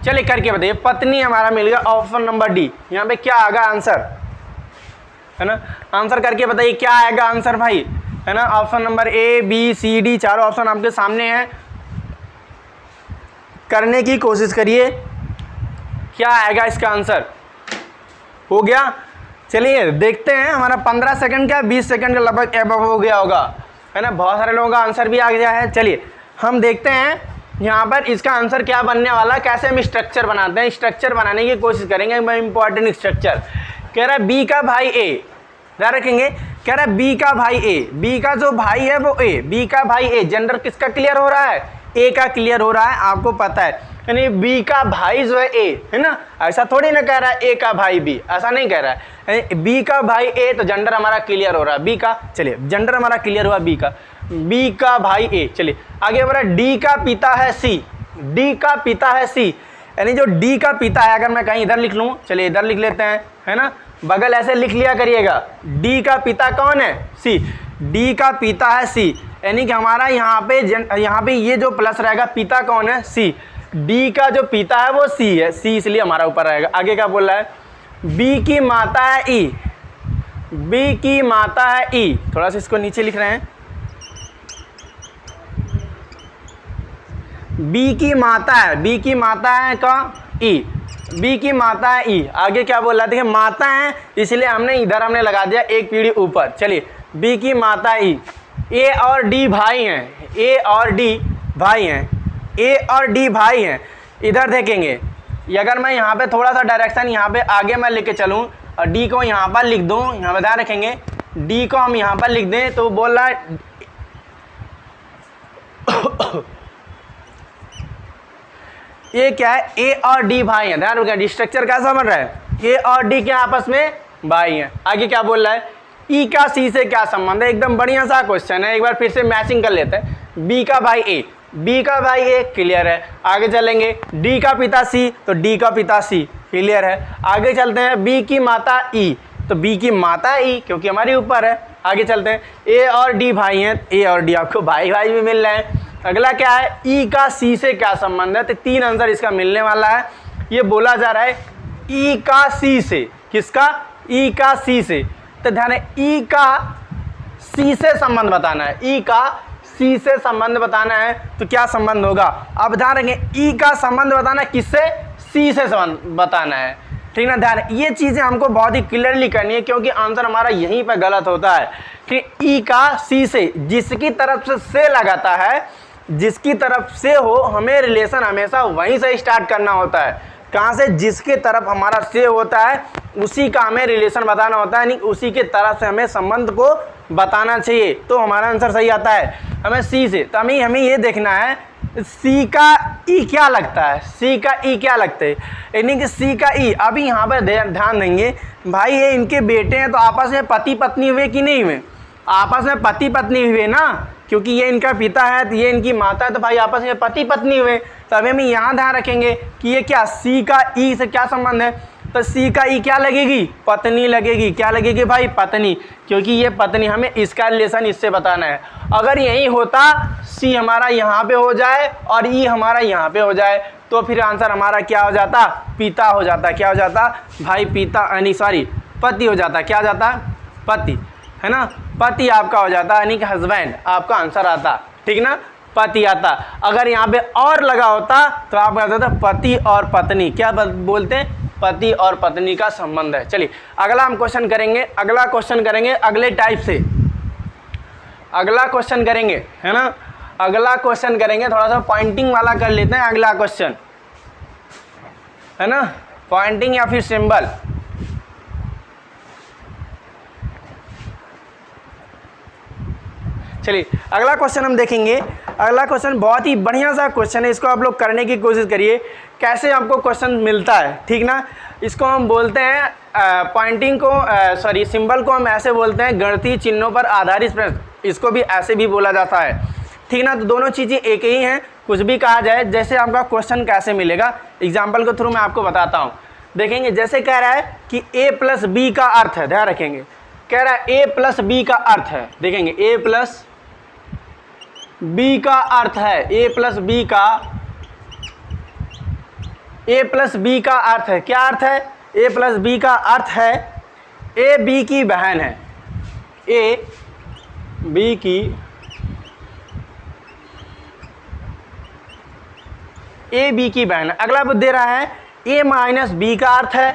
A: चलिए करके बताइए, पत्नी हमारा मिल गया ऑप्शन नंबर डी। यहाँ पे क्या आएगा आंसर, है ना, आंसर करके बताइए क्या आएगा आंसर भाई, है ना। Option number A B C D चारों ऑप्शन आपके सामने हैं, करने की कोशिश करिए, क्या आएगा इसका आंसर। हो गया, चलिए देखते हैं। हमारा 15 सेकंड का 20 सेकंड का लगभग एबव हो गया होगा, है ना। बहुत सारे लोगों का आंसर भी आ गया है। चलिए हम देखते हैं यहाँ पर इसका आंसर क्या बनने वाला, कैसे हम स्ट्रक्चर बनाते हैं, स्ट्रक्चर बनाने की कोशिश करेंगे। इंपॉर्टेंट स्ट्रक्चर कह रहा है बी का भाई ए, ध्यान रखेंगे, कह रहा है बी का भाई ए, बी का जो भाई है वो ए, बी का भाई ए, जेंडर किसका क्लियर हो रहा है, ए का क्लियर हो रहा है, आपको पता है, यानी बी का भाई जो है ए, है ना। ऐसा थोड़ी ना कह रहा है ए का भाई बी, ऐसा नहीं कह रहा है, बी का भाई ए, तो जेंडर हमारा क्लियर हो रहा है बी का। चलिए जेंडर हमारा क्लियर हुआ बी का, बी का भाई ए। चलिए आगे बढ़ा, डी का पिता है सी, डी का पिता है सी, यानी जो डी का पिता है, अगर मैं कहीं इधर लिख लूँ, चलिए इधर लिख लेते हैं, है ना, बगल ऐसे लिख लिया करिएगा। डी का पिता कौन है, सी, डी का पिता है सी, यानी कि हमारा यहाँ पे ये जो प्लस रहेगा, पिता कौन है, सी, डी का जो पिता है वो सी है, सी इसलिए हमारा ऊपर रहेगा। आगे क्या बोल रहा है, बी की माता है ई, बी की माता है ई, थोड़ा सा इसको नीचे लिख रहे हैं, बी की माता है, बी की माता है का ई, बी की माता है ई। आगे क्या बोल रहा है, देखिए माता है इसलिए हमने लगा दिया एक पीढ़ी ऊपर। चलिए बी की माता ई, ए और डी भाई हैं, ए और डी भाई हैं, ए और डी भाई हैं। इधर देखेंगे, अगर मैं यहाँ पे थोड़ा सा डायरेक्शन यहाँ पे आगे मैं लेके चलूँ और डी को यहाँ पर लिख दूँ, यहाँ पर ध्यान रखेंगे, डी को हम यहाँ पर लिख दें तो बोल रहा है ये क्या है, ए और डी भाई हैं। ध्यान रखिए स्ट्रक्चर कैसा बन रहा है, ए और डी के आपस में भाई हैं। आगे क्या बोल रहा है, ई का सी से क्या संबंध है, एकदम बढ़िया सा क्वेश्चन है, एक बार फिर से मैचिंग कर लेते हैं। बी का भाई ए, बी का भाई ए क्लियर है। आगे चलेंगे, डी का पिता सी, तो डी का पिता सी क्लियर है। आगे चलते हैं, बी की माता ई, तो बी की माता ई क्योंकि हमारे ऊपर है। आगे चलते हैं, ए और डी भाई हैं, ए और डी आपको भाई भाई भी मिल रहे हैं। अगला क्या है, ई का सी से क्या संबंध है, तो 3 आंसर इसका मिलने वाला है। ये बोला जा रहा है ई का सी से, किसका, ई का सी से, तो ध्यान है ई का सी से संबंध बताना है, ई का सी से संबंध बताना है तो क्या संबंध होगा। अब ध्यान रखें, ई का संबंध बताना है किससे, सी से संबंध बताना है, ठीक ना। ध्यान, ये चीज़ें हमको बहुत ही क्लियरली करनी है क्योंकि आंसर हमारा यहीं पर गलत होता है। ठीक, ई का सी से, जिसकी तरफ से लगाता है, जिसकी तरफ से हो, हमें रिलेशन हमेशा वहीं से स्टार्ट करना होता है। कहाँ से, जिसके तरफ हमारा से होता है उसी का हमें रिलेशन बताना होता है, यानी उसी के तरफ से हमें संबंध को बताना चाहिए, तो हमारा आंसर सही आता है। हमें सी से, तो हमें ये देखना है सी का ई क्या लगता है, सी का ई क्या लगता है, यानी कि सी का ई। अभी यहाँ पर ध्यान देंगे, भाई ये इनके बेटे हैं तो आपस में पति पत्नी हुए कि नहीं हुए, आपस में पति पत्नी हुए ना, क्योंकि ये इनका पिता है तो ये इनकी माता है, तो भाई आपस में पति पत्नी हुए। तो अभी हम यहाँ ध्यान रखेंगे कि ये क्या, सी का ई से क्या संबंध है, तो सी का ई क्या लगेगी, पत्नी लगेगी। क्या लगेगी भाई, पत्नी, क्योंकि ये पत्नी, हमें इसका रिलेशन इससे बताना है। अगर यही होता सी हमारा यहाँ पे हो जाए और ई हमारा यहाँ पे हो जाए तो फिर आंसर हमारा क्या हो जाता, पिता हो जाता। क्या हो जाता भाई, पिता, यानी सॉरी पति हो जाता। क्या हो जाता, पति, है ना, पति आपका हो जाता, यानी कि हस्बैंड आपका आंसर आता, ठीक ना, पति आता। अगर यहाँ पे और लगा होता तो आप कहते थे पति और पत्नी, क्या बोलते हैं, पति और पत्नी का संबंध है। चलिए अगला हम क्वेश्चन करेंगे, अगला क्वेश्चन करेंगे अगले टाइप से, अगला क्वेश्चन करेंगे, है ना, अगला क्वेश्चन करेंगे, थोड़ा सा पॉइंटिंग वाला कर लेते हैं अगला क्वेश्चन, है ना, पॉइंटिंग या फिर सिंबल। चलिए अगला क्वेश्चन हम देखेंगे। अगला क्वेश्चन बहुत ही बढ़िया सा क्वेश्चन है, इसको आप लोग करने की कोशिश करिए, कैसे हमको क्वेश्चन मिलता है, ठीक ना। इसको हम बोलते हैं पॉइंटिंग को, सॉरी सिंबल को हम ऐसे बोलते हैं गणितीय चिन्हों पर आधारित प्रश्न, इसको भी ऐसे भी बोला जाता है, ठीक ना। तो दोनों चीज़ें एक ही हैं, कुछ भी कहा जाए। जैसे आपका क्वेश्चन कैसे मिलेगा, एग्जाम्पल के थ्रू मैं आपको बताता हूँ। देखेंगे, जैसे कह रहा है कि ए प्लस बी का अर्थ है, ध्यान रखेंगे, कह रहा है ए प्लस बी का अर्थ है, देखेंगे ए प्लस बी का अर्थ है, ए प्लस बी का, ए प्लस बी का अर्थ है, क्या अर्थ है, ए प्लस बी का अर्थ है ए बी की बहन है, ए बी की, ए बी की बहन है। अगला वो दे रहा है ए माइनस बी का अर्थ है,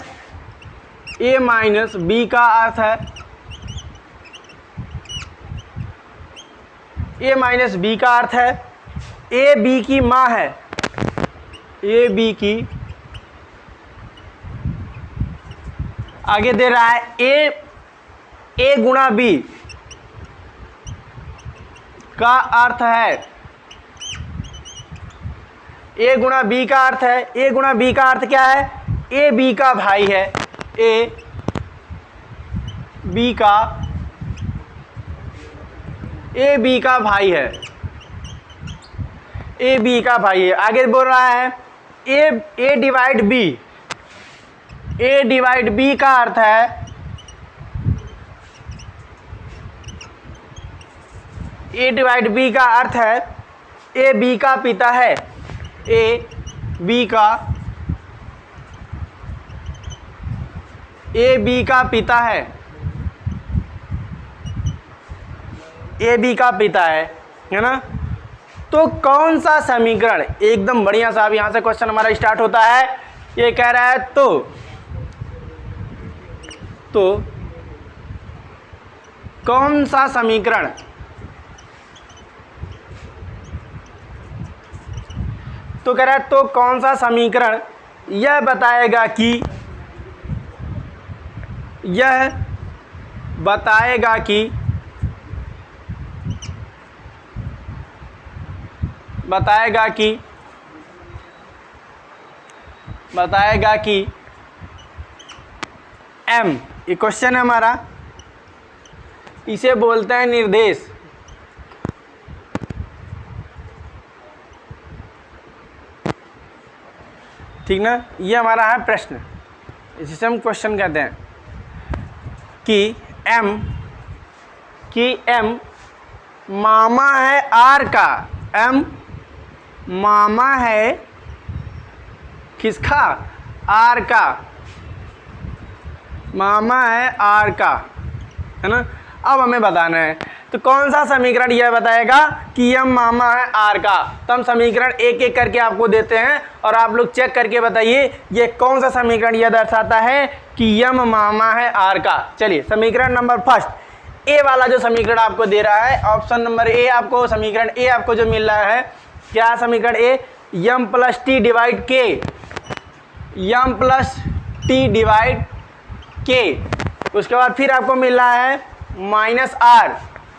A: ए माइनस बी का अर्थ है, ए माइनस बी का अर्थ है ए बी की माँ है, ए बी की, आगे दे रहा है ए गुणा बी का अर्थ है, ए गुणा बी का अर्थ है, ए गुणा बी का अर्थ क्या है, ए बी का भाई है, ए बी का, ए बी का भाई है, ए बी का भाई है। आगे बोल रहा है ए डिवाइड बी, ए डिवाइड बी का अर्थ है, ए डिवाइड बी का अर्थ है ए बी का पिता है, ए बी का, ए बी का पिता है, ए बी का पिता है ना। तो कौन सा समीकरण, एकदम बढ़िया सा, अब यहाँ से क्वेश्चन हमारा स्टार्ट होता है। ये कह रहा है तो कौन सा समीकरण, तो कह रहा है तो कौन सा समीकरण यह बताएगा कि, यह बताएगा कि, बताएगा कि, बताएगा कि एम, ये क्वेश्चन है हमारा, इसे बोलते हैं निर्देश, ठीक ना। ये हमारा है प्रश्न, इसे हम क्वेश्चन कहते हैं कि एम मामा है आर का, एम मामा है किसका, आर का, मामा है आर का, है ना। अब हमें बताना है तो कौन सा समीकरण यह बताएगा कि यम मामा है आर का। तो हम समीकरण एक एक करके आपको देते हैं और आप लोग चेक करके बताइए ये कौन सा समीकरण यह दर्शाता है कि यम मामा है आर का। चलिए समीकरण नंबर फर्स्ट, ए वाला जो समीकरण आपको दे रहा है, ऑप्शन नंबर ए आपको, समीकरण ए आपको जो मिल रहा है, क्या समीकरण ए, यम प्लस टी डिवाइड के, यम प्लस टी डिवाइड के। उसके बाद फिर आपको मिल रहा है माइनस आर,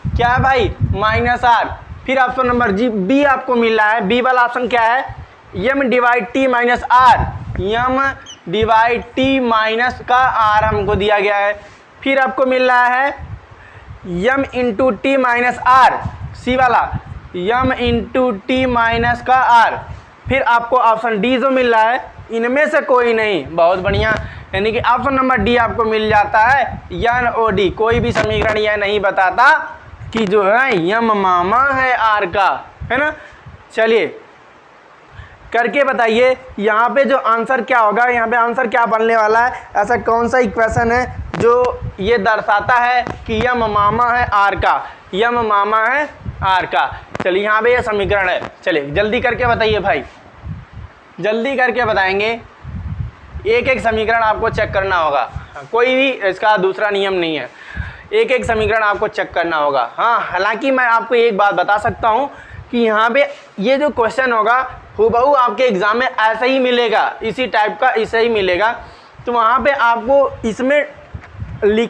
A: क्या है भाई, माइनस आर। फिर ऑप्शन नंबर जी बी आपको मिल रहा है, बी वाला ऑप्शन क्या है, M divide T minus R, M divide T minus का आर हमको दिया गया है। फिर आपको मिल रहा है M into T minus R, C वाला, यम इंटू टी माइनस का आर। फिर आपको ऑप्शन डी जो मिल रहा है, इनमें से कोई नहीं, बहुत बढ़िया, यानी कि ऑप्शन नंबर डी आपको मिल जाता है, यन ओ डी। कोई भी समीकरण यह नहीं बताता कि जो है यम मामा है आर का, है ना। चलिए करके बताइए यहाँ पे जो आंसर क्या होगा, यहाँ पे आंसर क्या बनने वाला है, ऐसा कौन सा इक्वेशन है जो ये दर्शाता है कि यम मामा है आर का, यम मामा है आर का। चलिए यहाँ पे ये समीकरण है, चलिए जल्दी करके बताइए भाई, जल्दी करके बताएंगे। एक एक समीकरण आपको चेक करना होगा, कोई भी इसका दूसरा नियम नहीं है, एक एक समीकरण आपको चेक करना होगा। हाँ, हालांकि मैं आपको एक बात बता सकता हूँ कि यहाँ पे ये जो क्वेश्चन होगा हूबहू आपके एग्ज़ाम में ऐसा ही मिलेगा, इसी टाइप का ऐसा ही मिलेगा। तो वहाँ पे आपको इसमें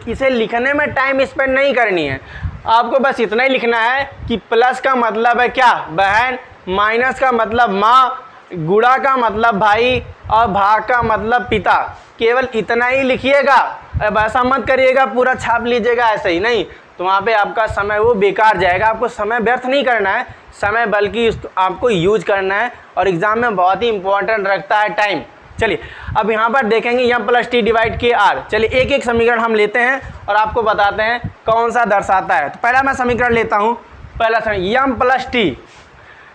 A: इसे लिखने में टाइम स्पेंड नहीं करनी है, आपको बस इतना ही लिखना है कि प्लस का मतलब है क्या, बहन, माइनस का मतलब माँ, गुणा का मतलब भाई और भाग का मतलब पिता। केवल इतना ही लिखिएगा, अब ऐसा मत करिएगा पूरा छाप लीजिएगा, ऐसे ही नहीं, तो वहाँ पे आपका समय वो बेकार जाएगा। आपको समय व्यर्थ नहीं करना है, समय बल्कि आपको यूज करना है, और एग्ज़ाम में बहुत ही इंपॉर्टेंट रखता है टाइम। चलिए अब यहाँ पर देखेंगे यम प्लस टी डिवाइड के आर। चलिए एक एक समीकरण हम लेते हैं और आपको बताते हैं कौन सा दर्शाता है। तो पहला मैं समीकरण लेता हूँ, पहला समीकरण यम प्लस टी,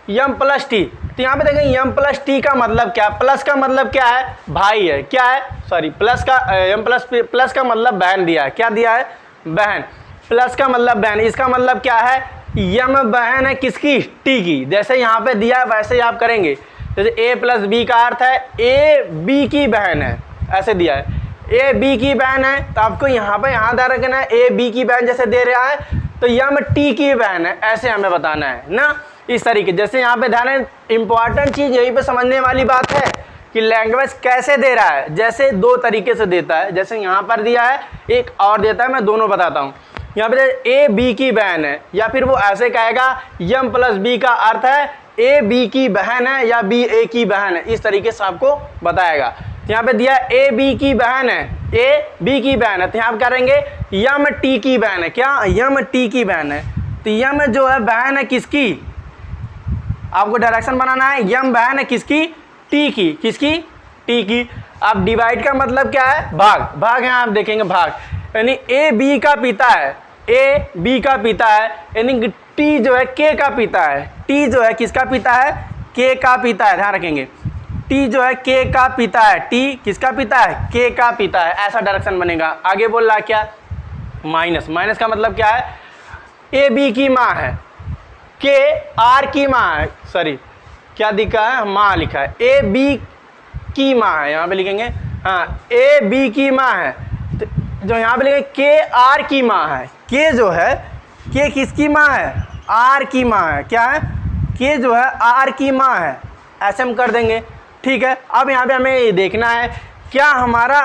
A: यम प्लस टी। तो यहाँ पे देखें यम प्लस टी का मतलब क्या, प्लस का मतलब क्या है, भाई है, क्या है, सॉरी प्लस का यम प्लस का मतलब बहन दिया है, क्या दिया है, बहन, प्लस का मतलब बहन। इसका मतलब क्या है, यम बहन है किसकी, टी की। जैसे यहाँ पे दिया है वैसे ही आप करेंगे, जैसे ए प्लस बी का अर्थ है ए बी की बहन है, ऐसे दिया है, ए बी की बहन है, तो आपको यहाँ पे यहाँ ध्यान रखना है, ए बी की बहन जैसे दे रहा है तो यम टी की बहन है, ऐसे हमें बताना है ना, इस तरीके। जैसे यहाँ पे ध्यान है, इंपॉर्टेंट चीज़ यहीं पे समझने वाली बात है कि लैंग्वेज कैसे दे रहा है। जैसे दो तरीके से देता है, जैसे यहाँ पर दिया है, एक और देता है, मैं दोनों बताता हूँ। यहाँ पे ए बी की बहन है, या फिर वो ऐसे कहेगा यम प्लस बी का अर्थ है ए बी की बहन है या बी ए की बहन है, इस तरीके से आपको बताएगा। यहाँ पे दिया ए बी की बहन है, ए बी की बहन है, तो यहाँ पे करेंगे यम टी की बहन है, क्या, यम टी की बहन है। तो यम जो है बहन है किसकी, आपको डायरेक्शन बनाना है, यम बहन है किसकी, टी की, किसकी, टी की। अब डिवाइड का मतलब क्या है, भाग, भाग यहाँ आप देखेंगे भाग, यानी ए बी का पिता है, ए बी का पिता है, यानी टी जो है के का पिता है, टी जो है किसका पिता है, के का पिता है, ध्यान रखेंगे, टी जो है के का पिता है, टी किसका पिता है, के का पिता है, ऐसा डायरेक्शन बनेगा। आगे बोल रहा क्या, माइनस, माइनस का मतलब क्या है, ए बी की माँ है, के आर की माँ है, सॉरी क्या दिखा है, माँ लिखा है, ए बी की माँ है, यहाँ पे लिखेंगे, हाँ ए बी की माँ है, तो जो यहाँ पे लिखेंगे के आर की माँ है, के जो है, के किसकी माँ है, आर की माँ है, क्या है, के जो है आर की माँ है, ऐसे हम कर देंगे, ठीक है। अब यहाँ पे हमें ये देखना है क्या हमारा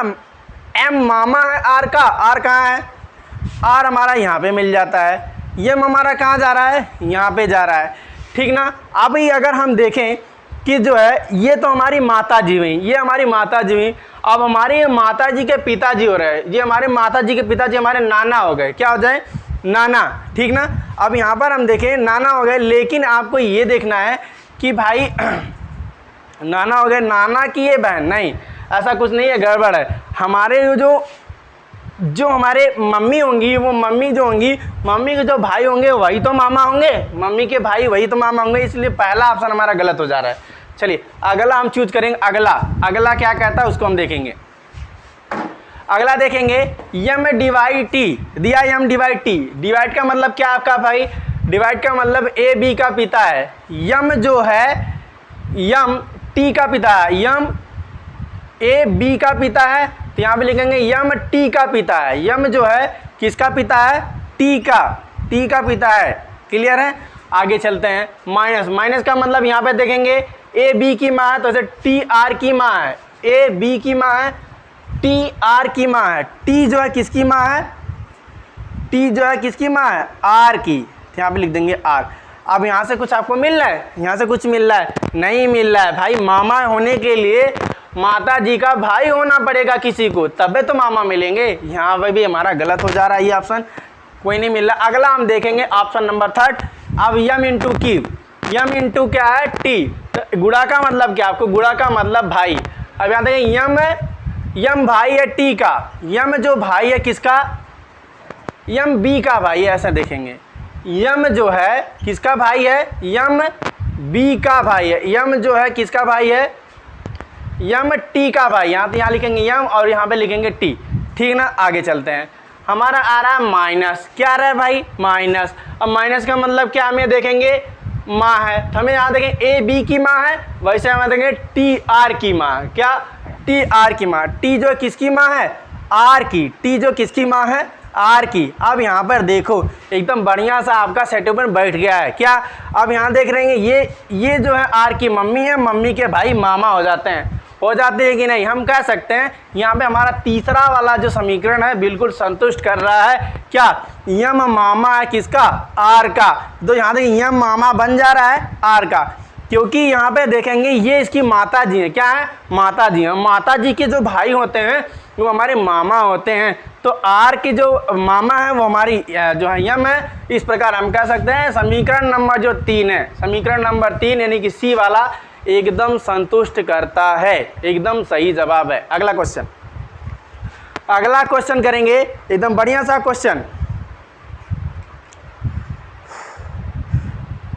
A: एम मामा है आर का, आर कहाँ है, आर हमारा यहाँ पे मिल जाता है, ये हमारा कहाँ जा रहा है, यहाँ पे जा रहा है, ठीक ना। अभी अगर हम देखें कि जो है ये तो हमारी माता जी हुई, ये हमारी माता जी हुई, अब हमारे माता जी के पिताजी हो रहे हैं, ये हमारे माता जी के पिताजी हमारे नाना हो गए, क्या हो जाए, नाना, ठीक ना। अब यहाँ पर हम देखें नाना हो गए, लेकिन आपको ये देखना है कि भाई नाना हो गए, नाना की ये बहन नहीं, ऐसा कुछ नहीं है, गड़बड़ है। हमारे जो हमारे मम्मी होंगी, वो मम्मी जो होंगी, मम्मी के जो भाई होंगे वही तो मामा होंगे, मम्मी के भाई वही तो मामा होंगे, इसलिए पहला ऑप्शन हमारा गलत हो जा रहा है। चलिए अगला हम चूज करेंगे, अगला, अगला क्या कहता है उसको हम देखेंगे। अगला देखेंगे यम डिवाइड टी, दिया यम डिवाइड टी। डिवाइड का मतलब क्या आपका भाई, डिवाइड का मतलब ए बी का पिता है, यम जो है यम टी का पिता है, यम ए बी का पिता है, तो यहाँ पे लिखेंगे यम टी का पिता है। यम जो है किसका पिता है, टी का पिता है। क्लियर है। आगे चलते हैं। माइनस, माइनस का मतलब यहाँ पे देखेंगे ए बी की माँ है तो ऐसे टी आर की माँ है, ए बी की माँ है, टी आर की माँ है। टी जो है किसकी माँ है, टी जो है किसकी माँ है, आर की, तो यहाँ पे लिख देंगे आर। अब यहाँ से कुछ आपको मिल रहा है, यहाँ से कुछ मिल रहा है, नहीं मिल रहा है भाई। मामा होने के लिए माता जी का भाई होना पड़ेगा किसी को, तबे तो मामा मिलेंगे। यहाँ पे भी हमारा गलत हो जा रहा है ये ऑप्शन, कोई नहीं मिल रहा। अगला हम देखेंगे ऑप्शन नंबर 3। अब यम इंटू की, यम इंटू क्या है, टी। तो गुणा का मतलब क्या, आपको गुणा का मतलब भाई। अब यहाँ देखें यम है, यम भाई है टी का, यम जो भाई है किसका, यम बी का भाई है, ऐसा देखेंगे। यम जो है किसका भाई है, यम बी का भाई है। यम जो है किसका भाई है, यम टी का भाई। यहाँ लिखेंगे यम और यहाँ पे लिखेंगे टी, ठीक ना। आगे चलते हैं। हमारा आ रहा है माइनस, क्या आ रहा है भाई, माइनस। अब माइनस का मतलब क्या, हमें देखेंगे माँ है, तो हमें यहाँ देखें ए बी की माँ है, वैसे हमें देखेंगे टी आर की माँ है। क्या, टी आर की माँ। टी जो किसकी माँ है, आर की, टी जो किसकी माँ है, आर की। अब यहाँ पर देखो एकदम बढ़िया सा आपका सेटअप बैठ गया है। क्या, अब यहाँ देख रहे हैं ये जो है आर की मम्मी है, मम्मी के भाई मामा हो जाते हैं, हो जाते हैं कि नहीं। हम कह सकते हैं यहाँ पे हमारा तीसरा वाला जो समीकरण है बिल्कुल संतुष्ट कर रहा है। क्या, यम मामा है किसका, आर का, तो यहाँ देखिए यम मामा बन जा रहा है आर का, क्योंकि यहाँ पे देखेंगे ये इसकी माता जी हैं। क्या है, माता जी हैं। माता जी के जो भाई होते हैं वो हमारे मामा होते हैं, तो आर की जो मामा है वो हमारी जो है यम है। इस प्रकार हम कह सकते हैं समीकरण नंबर जो 3 है, समीकरण नंबर 3 यानी कि सी वाला एकदम संतुष्ट करता है, एकदम सही जवाब है। अगला क्वेश्चन, अगला क्वेश्चन करेंगे एकदम बढ़िया सा क्वेश्चन।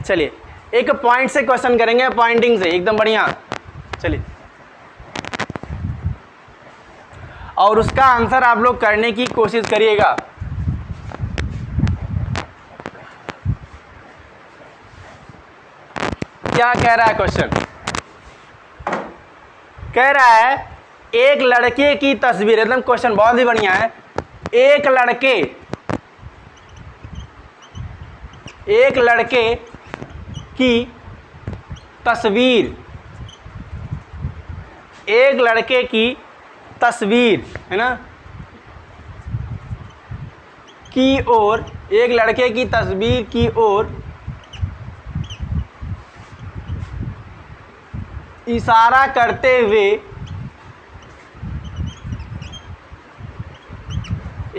A: चलिए एक पॉइंट से क्वेश्चन करेंगे, पॉइंटिंग से एकदम बढ़िया। चलिए, और उसका आंसर आप लोग करने की कोशिश करिएगा। क्या कह रहा है क्वेश्चन, कह रहा है एक लड़के की तस्वीर, एकदम क्वेश्चन बहुत ही बढ़िया है। एक लड़के की तस्वीर, एक लड़के की तस्वीर है ना, की ओर, एक लड़के की तस्वीर की ओर इशारा करते हुए,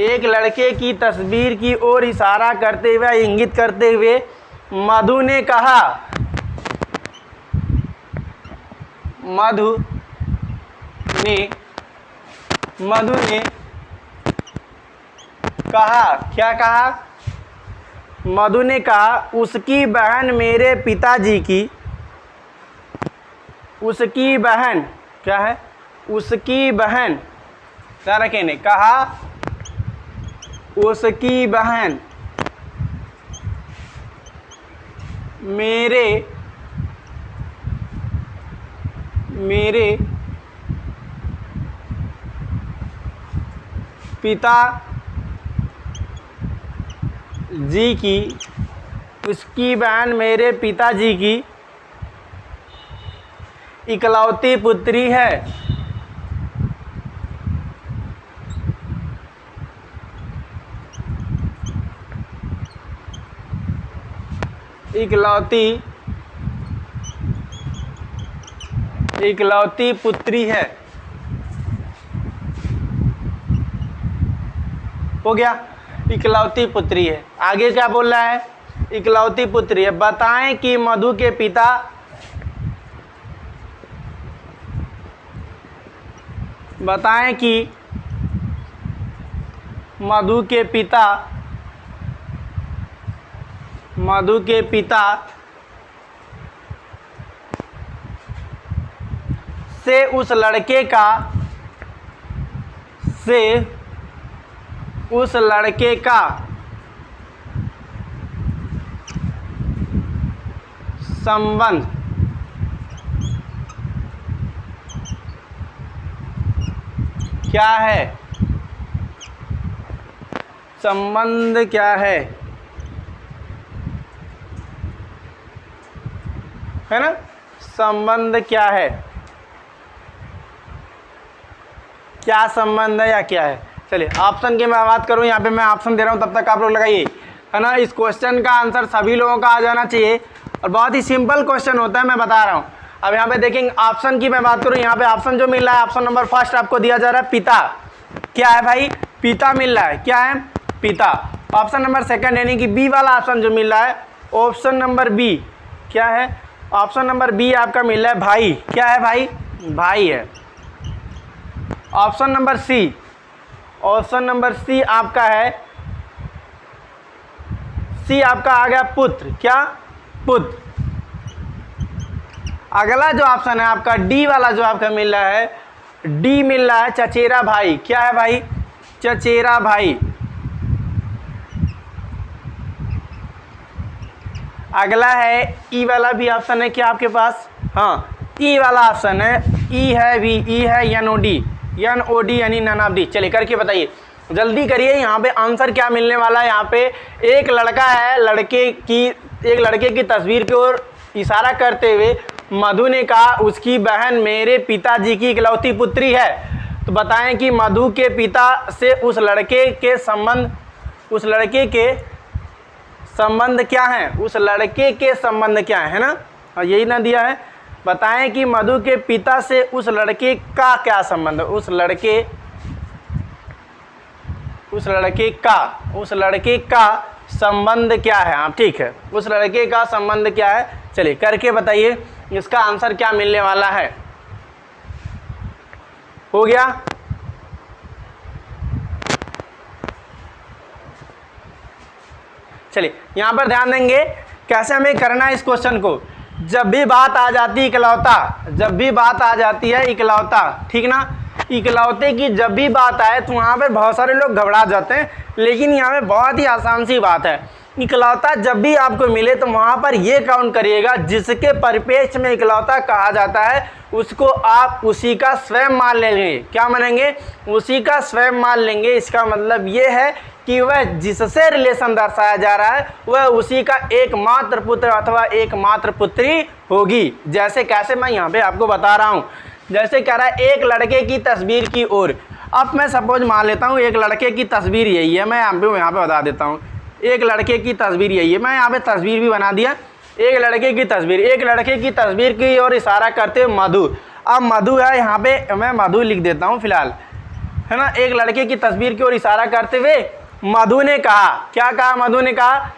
A: एक लड़के की तस्वीर की ओर इशारा करते हुए, इंगित करते हुए मधु ने कहा, मधु ने कहा, क्या कहा, मधु ने कहा उसकी बहन मेरे पिताजी की, उसकी बहन, क्या है, उसकी बहन, क्या रखे ने कहा उसकी बहन मेरे पिता जी की, उसकी बहन मेरे पिताजी की इकलौती पुत्री है। इकलौती पुत्री है। हो गया, इकलौती पुत्री है। आगे क्या बोल रहा है, इकलौती पुत्री है। बताएं कि मधु के पिता, बताएं कि मधु के पिता से से उस लड़के का संबंध क्या है, संबंध क्या है ना, संबंध क्या है, क्या संबंध है या क्या है। चलिए ऑप्शन की मैं बात करूं, यहाँ पे मैं ऑप्शन दे रहा हूं, तब तक आप लोग लगाइए, है ना। इस क्वेश्चन का आंसर सभी लोगों का आ जाना चाहिए और बहुत ही सिंपल क्वेश्चन होता है, मैं बता रहा हूं। अब यहाँ पे देखेंगे ऑप्शन की मैं बात करूं, यहाँ पे ऑप्शन जो मिल रहा है, ऑप्शन नंबर फर्स्ट आपको दिया जा रहा है पिता। क्या है भाई, पिता मिल रहा है, क्या है, पिता। ऑप्शन नंबर सेकंड यानी कि बी वाला ऑप्शन जो मिल रहा है, ऑप्शन नंबर बी क्या है, ऑप्शन नंबर बी आपका मिल रहा है भाई। क्या है भाई, भाई है। Option number C, option number C आपका है, सी आपका आ गया पुत्र। क्या, पुत्र। अगला जो ऑप्शन है आपका डी वाला जो आपका मिल रहा है, डी मिल रहा है चचेरा भाई। क्या है भाई, चचेरा भाई। अगला है ई वाला भी ऑप्शन है क्या आपके पास, हाँ ई वाला ऑप्शन है, ई है भी, ई है एन ओ डी यानी नन ऑफ डी। चलिए करके बताइए, जल्दी करिए। यहाँ पे आंसर क्या मिलने वाला है, यहाँ पे एक लड़का है, एक लड़के की तस्वीर की ओर इशारा करते हुए मधु ने कहा उसकी बहन मेरे पिताजी की इकलौती पुत्री है। तो बताएं कि मधु के पिता से उस लड़के के संबंध, उस लड़के के संबंध क्या है, उस लड़के के संबंध क्या है ना, और यही ना दिया है। बताएं कि मधु के पिता से उस लड़के का क्या संबंध है, उस लड़के का संबंध क्या है। हाँ ठीक है, उस लड़के का संबंध क्या है। चलिए करके बताइए इसका आंसर क्या मिलने वाला है। हो गया, चलिए यहां पर ध्यान देंगे कैसे हमें करना है इस क्वेश्चन को। जब भी बात आ जाती है इकलौता, जब भी बात आ जाती है इकलौता, ठीक ना, इकलौते की जब भी बात आए तो वहाँ पे बहुत सारे लोग घबरा जाते हैं, लेकिन यहाँ पे बहुत ही आसान सी बात है। इकलौता जब भी आपको मिले तो वहाँ पर ये काउंट करिएगा जिसके परिप्रेक्ष्य में इकलौता कहा जाता है उसको आप उसी का स्वयं मान लेंगे। क्या मानेंगे, उसी का स्वयं मान लेंगे। इसका मतलब ये है कि वह जिससे रिलेशन दर्शाया जा रहा है वह उसी का एकमात्र पुत्र अथवा एकमात्र पुत्री होगी। जैसे कैसे, मैं यहाँ पे आपको बता रहा हूँ। जैसे कह रहा है एक लड़के की तस्वीर की ओर, अब मैं सपोज मान लेता हूँ एक लड़के की तस्वीर यही है, मैं यहाँ पे बता देता हूँ एक लड़के की तस्वीर यही है, मैं यहाँ पे तस्वीर भी बना दिया। एक लड़के की तस्वीर की ओर इशारा करते हुए मधु, अब मधु है यहाँ पे मैं मधु लिख देता हूँ फिलहाल, है ना। एक लड़के की तस्वीर की ओर इशारा करते हुए मधु ने कहा, क्या कहा, मधु ने कहा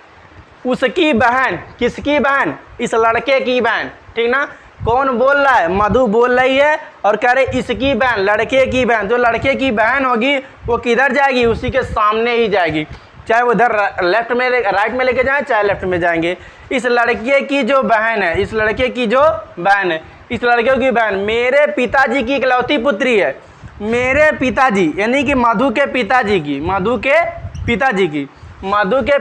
A: उसकी बहन, किसकी बहन, इस लड़के की बहन, ठीक ना। कौन बोल रहा है, मधु बोल रही है और कह रहे इसकी बहन, लड़के की बहन। जो लड़के की बहन होगी वो किधर जाएगी, उसी के सामने ही जाएगी, चाहे वो उधर लेफ्ट में राइट में लेके जाए चाहे लेफ्ट में जाएंगे। इस लड़के की जो बहन है, इस लड़के की जो बहन है, इस लड़के की बहन मेरे पिताजी की इकलौती पुत्री है। मेरे पिताजी यानी कि मधु के पिताजी की, मधु के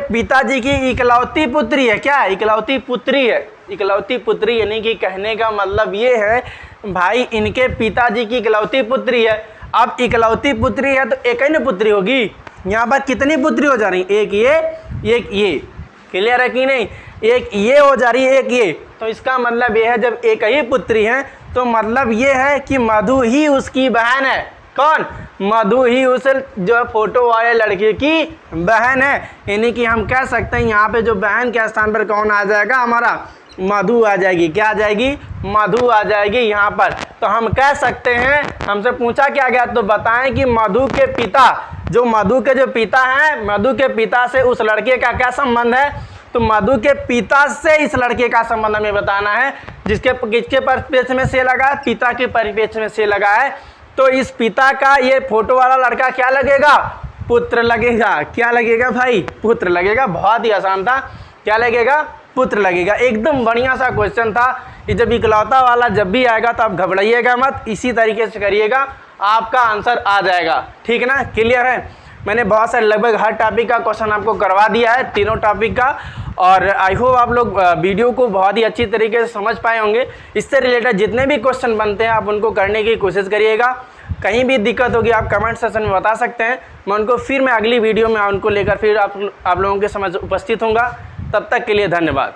A: पिताजी की इकलौती पुत्री है। क्या है, इकलौती पुत्री है। इकलौती पुत्री यानी कि कहने का मतलब ये है भाई इनके पिताजी की इकलौती पुत्री है। अब इकलौती पुत्री है तो एक ही ना पुत्री होगी, यहाँ पर कितनी पुत्री हो जा रही, एक ये, क्लियर है कि नहीं, एक ये हो जा रही है, एक ये। तो इसका मतलब ये है जब एक ही पुत्री है तो मतलब ये है कि मधु ही उसकी बहन है। कौन, मधु ही उस जो फोटो वाले लड़के की बहन है। यानी कि हम कह सकते हैं यहाँ पे जो बहन के स्थान पर कौन आ जाएगा, हमारा मधु आ जाएगी। क्या आ जाएगी, मधु आ जाएगी यहाँ पर। तो हम कह सकते हैं, हमसे पूछा क्या गया तो बताएं कि मधु के पिता, जो मधु के जो पिता हैं, मधु के पिता से उस लड़के का क्या संबंध है। तो मधु के पिता से इस लड़के का संबंध हमें बताना है, किसके परिप्रेक्ष्य में से लगा है, पिता के परिप्रेक्ष्य में से लगा है। तो इस पिता का ये फोटो वाला लड़का क्या लगेगा, पुत्र लगेगा। क्या लगेगा भाई, पुत्र लगेगा। बहुत ही आसान था, क्या लगेगा, पुत्र लगेगा। एकदम बढ़िया सा क्वेश्चन था। ये जब इकलौता वाला जब भी आएगा तो आप घबराइएगा मत, इसी तरीके से करिएगा आपका आंसर आ जाएगा। ठीक है ना, क्लियर है। मैंने बहुत सारे लगभग हर टॉपिक का क्वेश्चन आपको करवा दिया है, तीनों टॉपिक का, और आई होप आप लोग वीडियो को बहुत ही अच्छी तरीके से समझ पाए होंगे। इससे रिलेटेड जितने भी क्वेश्चन बनते हैं आप उनको करने की कोशिश करिएगा। कहीं भी दिक्कत होगी आप कमेंट सेक्शन में बता सकते हैं, मैं अगली वीडियो में उनको लेकर फिर आप लोगों के समझ उपस्थित होऊंगा। तब तक के लिए धन्यवाद।